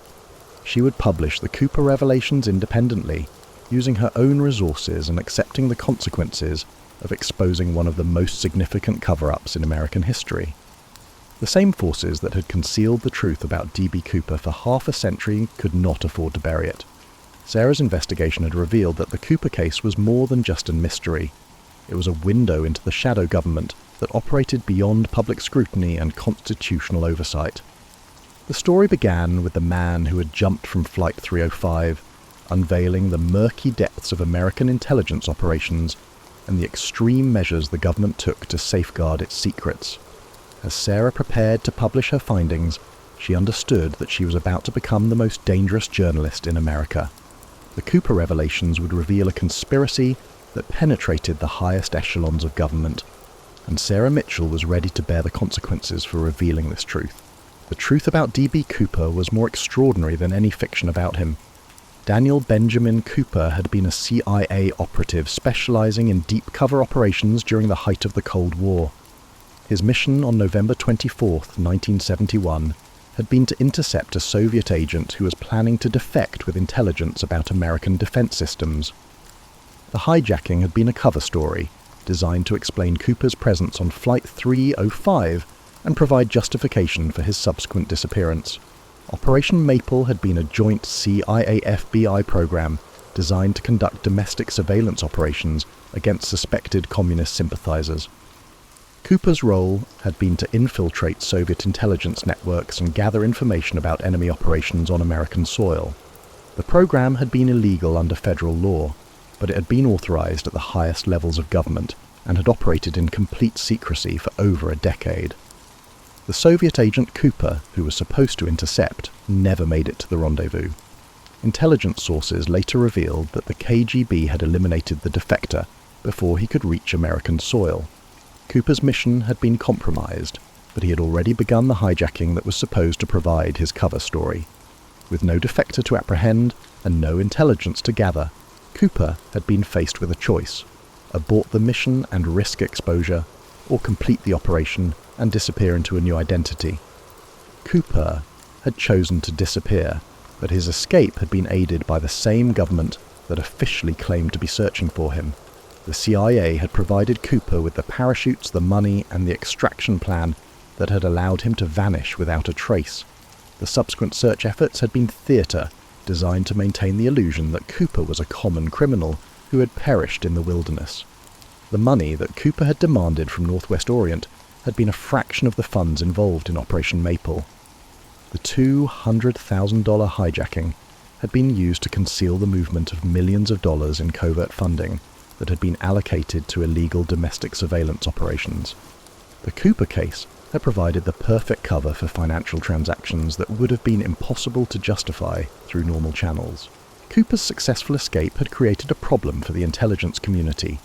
[SPEAKER 1] She would publish the Cooper revelations independently, using her own resources and accepting the consequences of exposing one of the most significant cover-ups in American history. The same forces that had concealed the truth about D.B. Cooper for half a century could not afford to bury it. Sarah's investigation had revealed that the Cooper case was more than just a mystery. It was a window into the shadow government that operated beyond public scrutiny and constitutional oversight. The story began with the man who had jumped from Flight 305, unveiling the murky depths of American intelligence operations and the extreme measures the government took to safeguard its secrets. As Sarah prepared to publish her findings, she understood that she was about to become the most dangerous journalist in America. The Cooper revelations would reveal a conspiracy that penetrated the highest echelons of government, and Sarah Mitchell was ready to bear the consequences for revealing this truth. The truth about D.B. Cooper was more extraordinary than any fiction about him. Daniel Benjamin Cooper had been a CIA operative specializing in deep cover operations during the height of the Cold War. His mission on November 24, 1971, had been to intercept a Soviet agent who was planning to defect with intelligence about American defense systems. The hijacking had been a cover story, designed to explain Cooper's presence on Flight 305 and provide justification for his subsequent disappearance. Operation Maple had been a joint CIA-FBI program designed to conduct domestic surveillance operations against suspected communist sympathizers. Cooper's role had been to infiltrate Soviet intelligence networks and gather information about enemy operations on American soil. The program had been illegal under federal law, but it had been authorized at the highest levels of government and had operated in complete secrecy for over a decade. The Soviet agent Cooper, who was supposed to intercept, never made it to the rendezvous. Intelligence sources later revealed that the KGB had eliminated the defector before he could reach American soil. Cooper's mission had been compromised, but he had already begun the hijacking that was supposed to provide his cover story. With no defector to apprehend and no intelligence to gather, Cooper had been faced with a choice: abort the mission and risk exposure, or complete the operation and disappear into a new identity. Cooper had chosen to disappear, but his escape had been aided by the same government that officially claimed to be searching for him. The CIA had provided Cooper with the parachutes, the money, and the extraction plan that had allowed him to vanish without a trace. The subsequent search efforts had been theatre, designed to maintain the illusion that Cooper was a common criminal who had perished in the wilderness. The money that Cooper had demanded from Northwest Orient had been a fraction of the funds involved in Operation Maple. The $200,000 hijacking had been used to conceal the movement of millions of dollars in covert funding that had been allocated to illegal domestic surveillance operations. The Cooper case had provided the perfect cover for financial transactions that would have been impossible to justify through normal channels. Cooper's successful escape had created a problem for the intelligence community.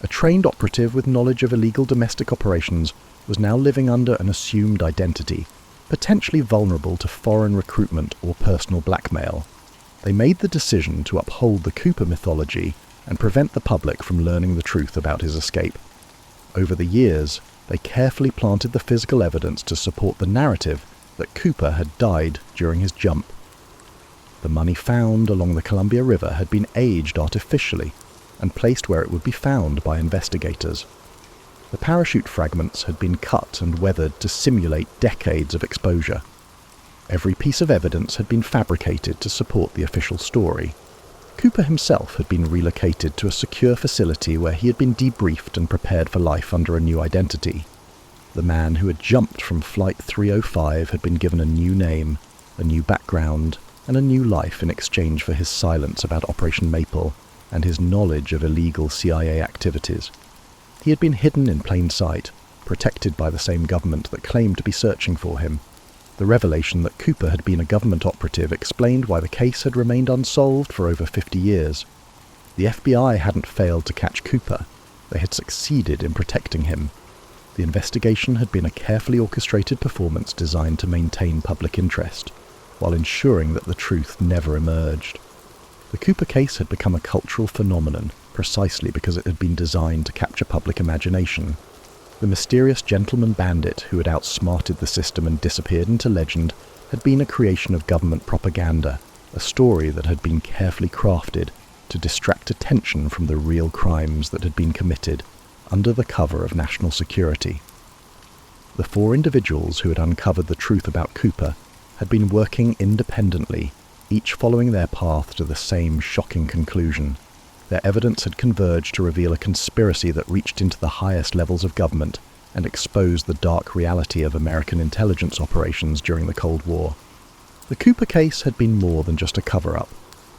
[SPEAKER 1] A trained operative with knowledge of illegal domestic operations was now living under an assumed identity, potentially vulnerable to foreign recruitment or personal blackmail. They made the decision to uphold the Cooper mythology and prevent the public from learning the truth about his escape. Over the years, they carefully planted the physical evidence to support the narrative that Cooper had died during his jump. The money found along the Columbia River had been aged artificially and placed where it would be found by investigators. The parachute fragments had been cut and weathered to simulate decades of exposure. Every piece of evidence had been fabricated to support the official story. Cooper himself had been relocated to a secure facility where he had been debriefed and prepared for life under a new identity. The man who had jumped from Flight 305 had been given a new name, a new background, and a new life in exchange for his silence about Operation Maple and his knowledge of illegal CIA activities. He had been hidden in plain sight, protected by the same government that claimed to be searching for him. The revelation that Cooper had been a government operative explained why the case had remained unsolved for over 50 years. The FBI hadn't failed to catch Cooper. They had succeeded in protecting him. The investigation had been a carefully orchestrated performance designed to maintain public interest, while ensuring that the truth never emerged. The Cooper case had become a cultural phenomenon precisely because it had been designed to capture public imagination. The mysterious gentleman bandit who had outsmarted the system and disappeared into legend had been a creation of government propaganda, a story that had been carefully crafted to distract attention from the real crimes that had been committed under the cover of national security. The 4 individuals who had uncovered the truth about Cooper had been working independently, each following their path to the same shocking conclusion. Their evidence had converged to reveal a conspiracy that reached into the highest levels of government and exposed the dark reality of American intelligence operations during the Cold War. The Cooper case had been more than just a cover-up.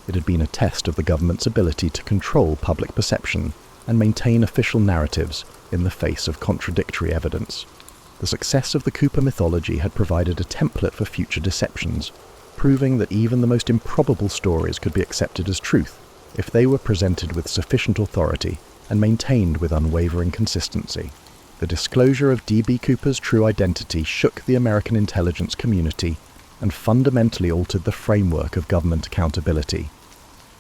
[SPEAKER 1] It had been a test of the government's ability to control public perception and maintain official narratives in the face of contradictory evidence. The success of the Cooper mythology had provided a template for future deceptions, proving that even the most improbable stories could be accepted as truth if they were presented with sufficient authority and maintained with unwavering consistency. The disclosure of D.B. Cooper's true identity shook the American intelligence community and fundamentally altered the framework of government accountability.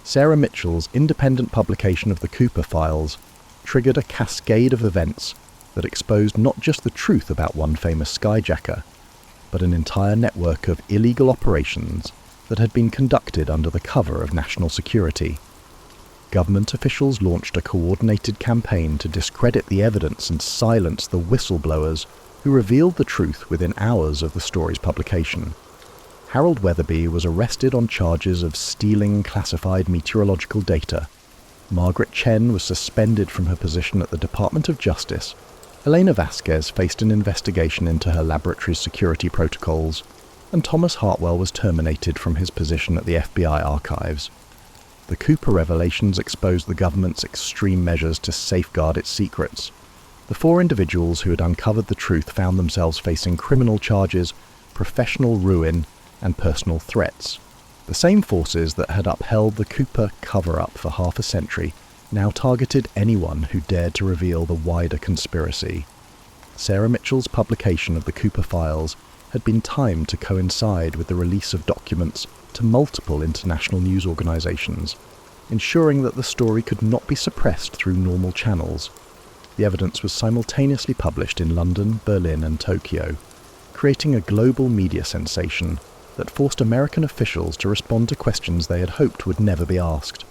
[SPEAKER 1] Sarah Mitchell's independent publication of the Cooper files triggered a cascade of events that exposed not just the truth about one famous skyjacker, but an entire network of illegal operations that had been conducted under the cover of national security. Government officials launched a coordinated campaign to discredit the evidence and silence the whistleblowers who revealed the truth within hours of the story's publication. Harold Weatherby was arrested on charges of stealing classified meteorological data. Margaret Chen was suspended from her position at the Department of Justice. Elena Vasquez faced an investigation into her laboratory's security protocols, and Thomas Hartwell was terminated from his position at the FBI archives. The Cooper revelations exposed the government's extreme measures to safeguard its secrets. The 4 individuals who had uncovered the truth found themselves facing criminal charges, professional ruin, and personal threats. The same forces that had upheld the Cooper cover-up for half a century now targeted anyone who dared to reveal the wider conspiracy. Sarah Mitchell's publication of the Cooper files had been timed to coincide with the release of documents to multiple international news organizations, ensuring that the story could not be suppressed through normal channels. The evidence was simultaneously published in London, Berlin, and Tokyo, creating a global media sensation that forced American officials to respond to questions they had hoped would never be asked.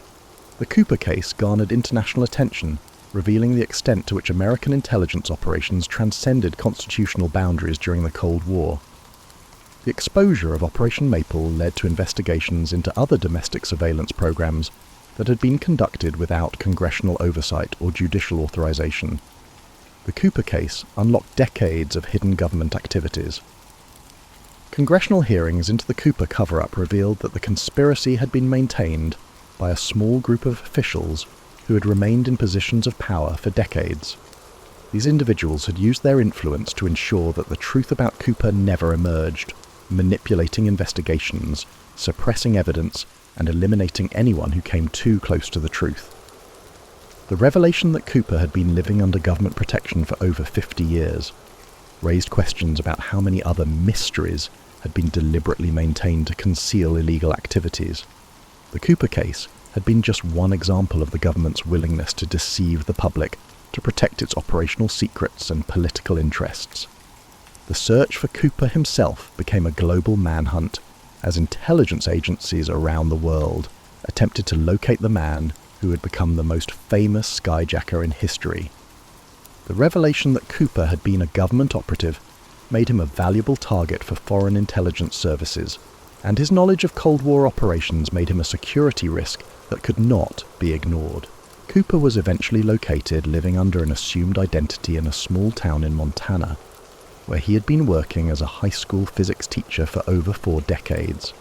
[SPEAKER 1] The Cooper case garnered international attention, revealing the extent to which American intelligence operations transcended constitutional boundaries during the Cold War. The exposure of Operation Maple led to investigations into other domestic surveillance programs that had been conducted without congressional oversight or judicial authorization. The Cooper case unlocked decades of hidden government activities. Congressional hearings into the Cooper cover-up revealed that the conspiracy had been maintained by a small group of officials who had remained in positions of power for decades. These individuals had used their influence to ensure that the truth about Cooper never emerged, manipulating investigations, suppressing evidence, and eliminating anyone who came too close to the truth. The revelation that Cooper had been living under government protection for over 50 years raised questions about how many other mysteries had been deliberately maintained to conceal illegal activities. The Cooper case had been just one example of the government's willingness to deceive the public to protect its operational secrets and political interests. The search for Cooper himself became a global manhunt as intelligence agencies around the world attempted to locate the man who had become the most famous skyjacker in history. The revelation that Cooper had been a government operative made him a valuable target for foreign intelligence services, and his knowledge of Cold War operations made him a security risk that could not be ignored. Cooper was eventually located living under an assumed identity in a small town in Montana, where he had been working as a high school physics teacher for over 4 decades.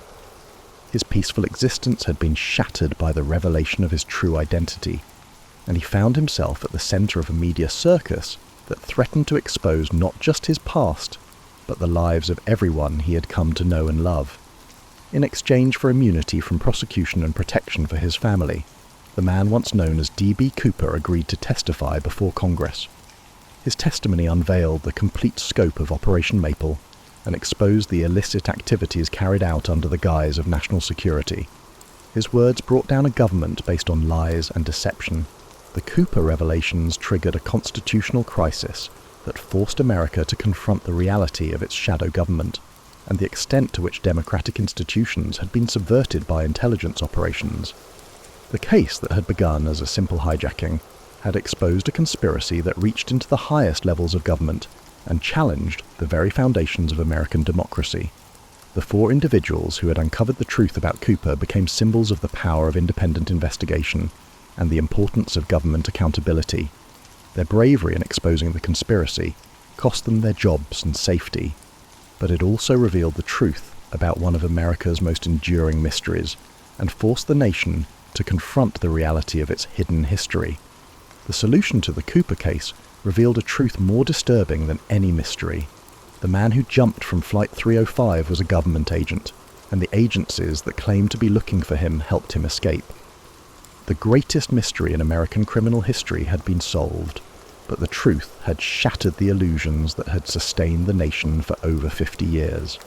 [SPEAKER 1] His peaceful existence had been shattered by the revelation of his true identity, and he found himself at the center of a media circus that threatened to expose not just his past, but the lives of everyone he had come to know and love. In exchange for immunity from prosecution and protection for his family, the man once known as D.B. Cooper agreed to testify before Congress. His testimony unveiled the complete scope of Operation Maple and exposed the illicit activities carried out under the guise of national security. His words brought down a government based on lies and deception. The Cooper revelations triggered a constitutional crisis that forced America to confront the reality of its shadow government and the extent to which democratic institutions had been subverted by intelligence operations. The case that had begun as a simple hijacking had exposed a conspiracy that reached into the highest levels of government and challenged the very foundations of American democracy. The 4 individuals who had uncovered the truth about Cooper became symbols of the power of independent investigation and the importance of government accountability. Their bravery in exposing the conspiracy cost them their jobs and safety, but it also revealed the truth about one of America's most enduring mysteries and forced the nation to confront the reality of its hidden history. The solution to the Cooper case revealed a truth more disturbing than any mystery. The man who jumped from Flight 305 was a government agent, and the agencies that claimed to be looking for him helped him escape. The greatest mystery in American criminal history had been solved, but the truth had shattered the illusions that had sustained the nation for over 50 years.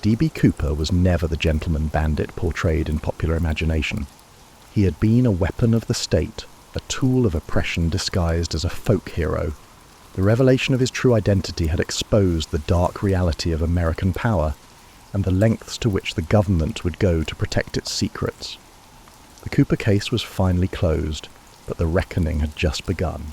[SPEAKER 1] D.B. Cooper was never the gentleman bandit portrayed in popular imagination. He had been a weapon of the state, a tool of oppression disguised as a folk hero. The revelation of his true identity had exposed the dark reality of American power and the lengths to which the government would go to protect its secrets. The Cooper case was finally closed, but the reckoning had just begun.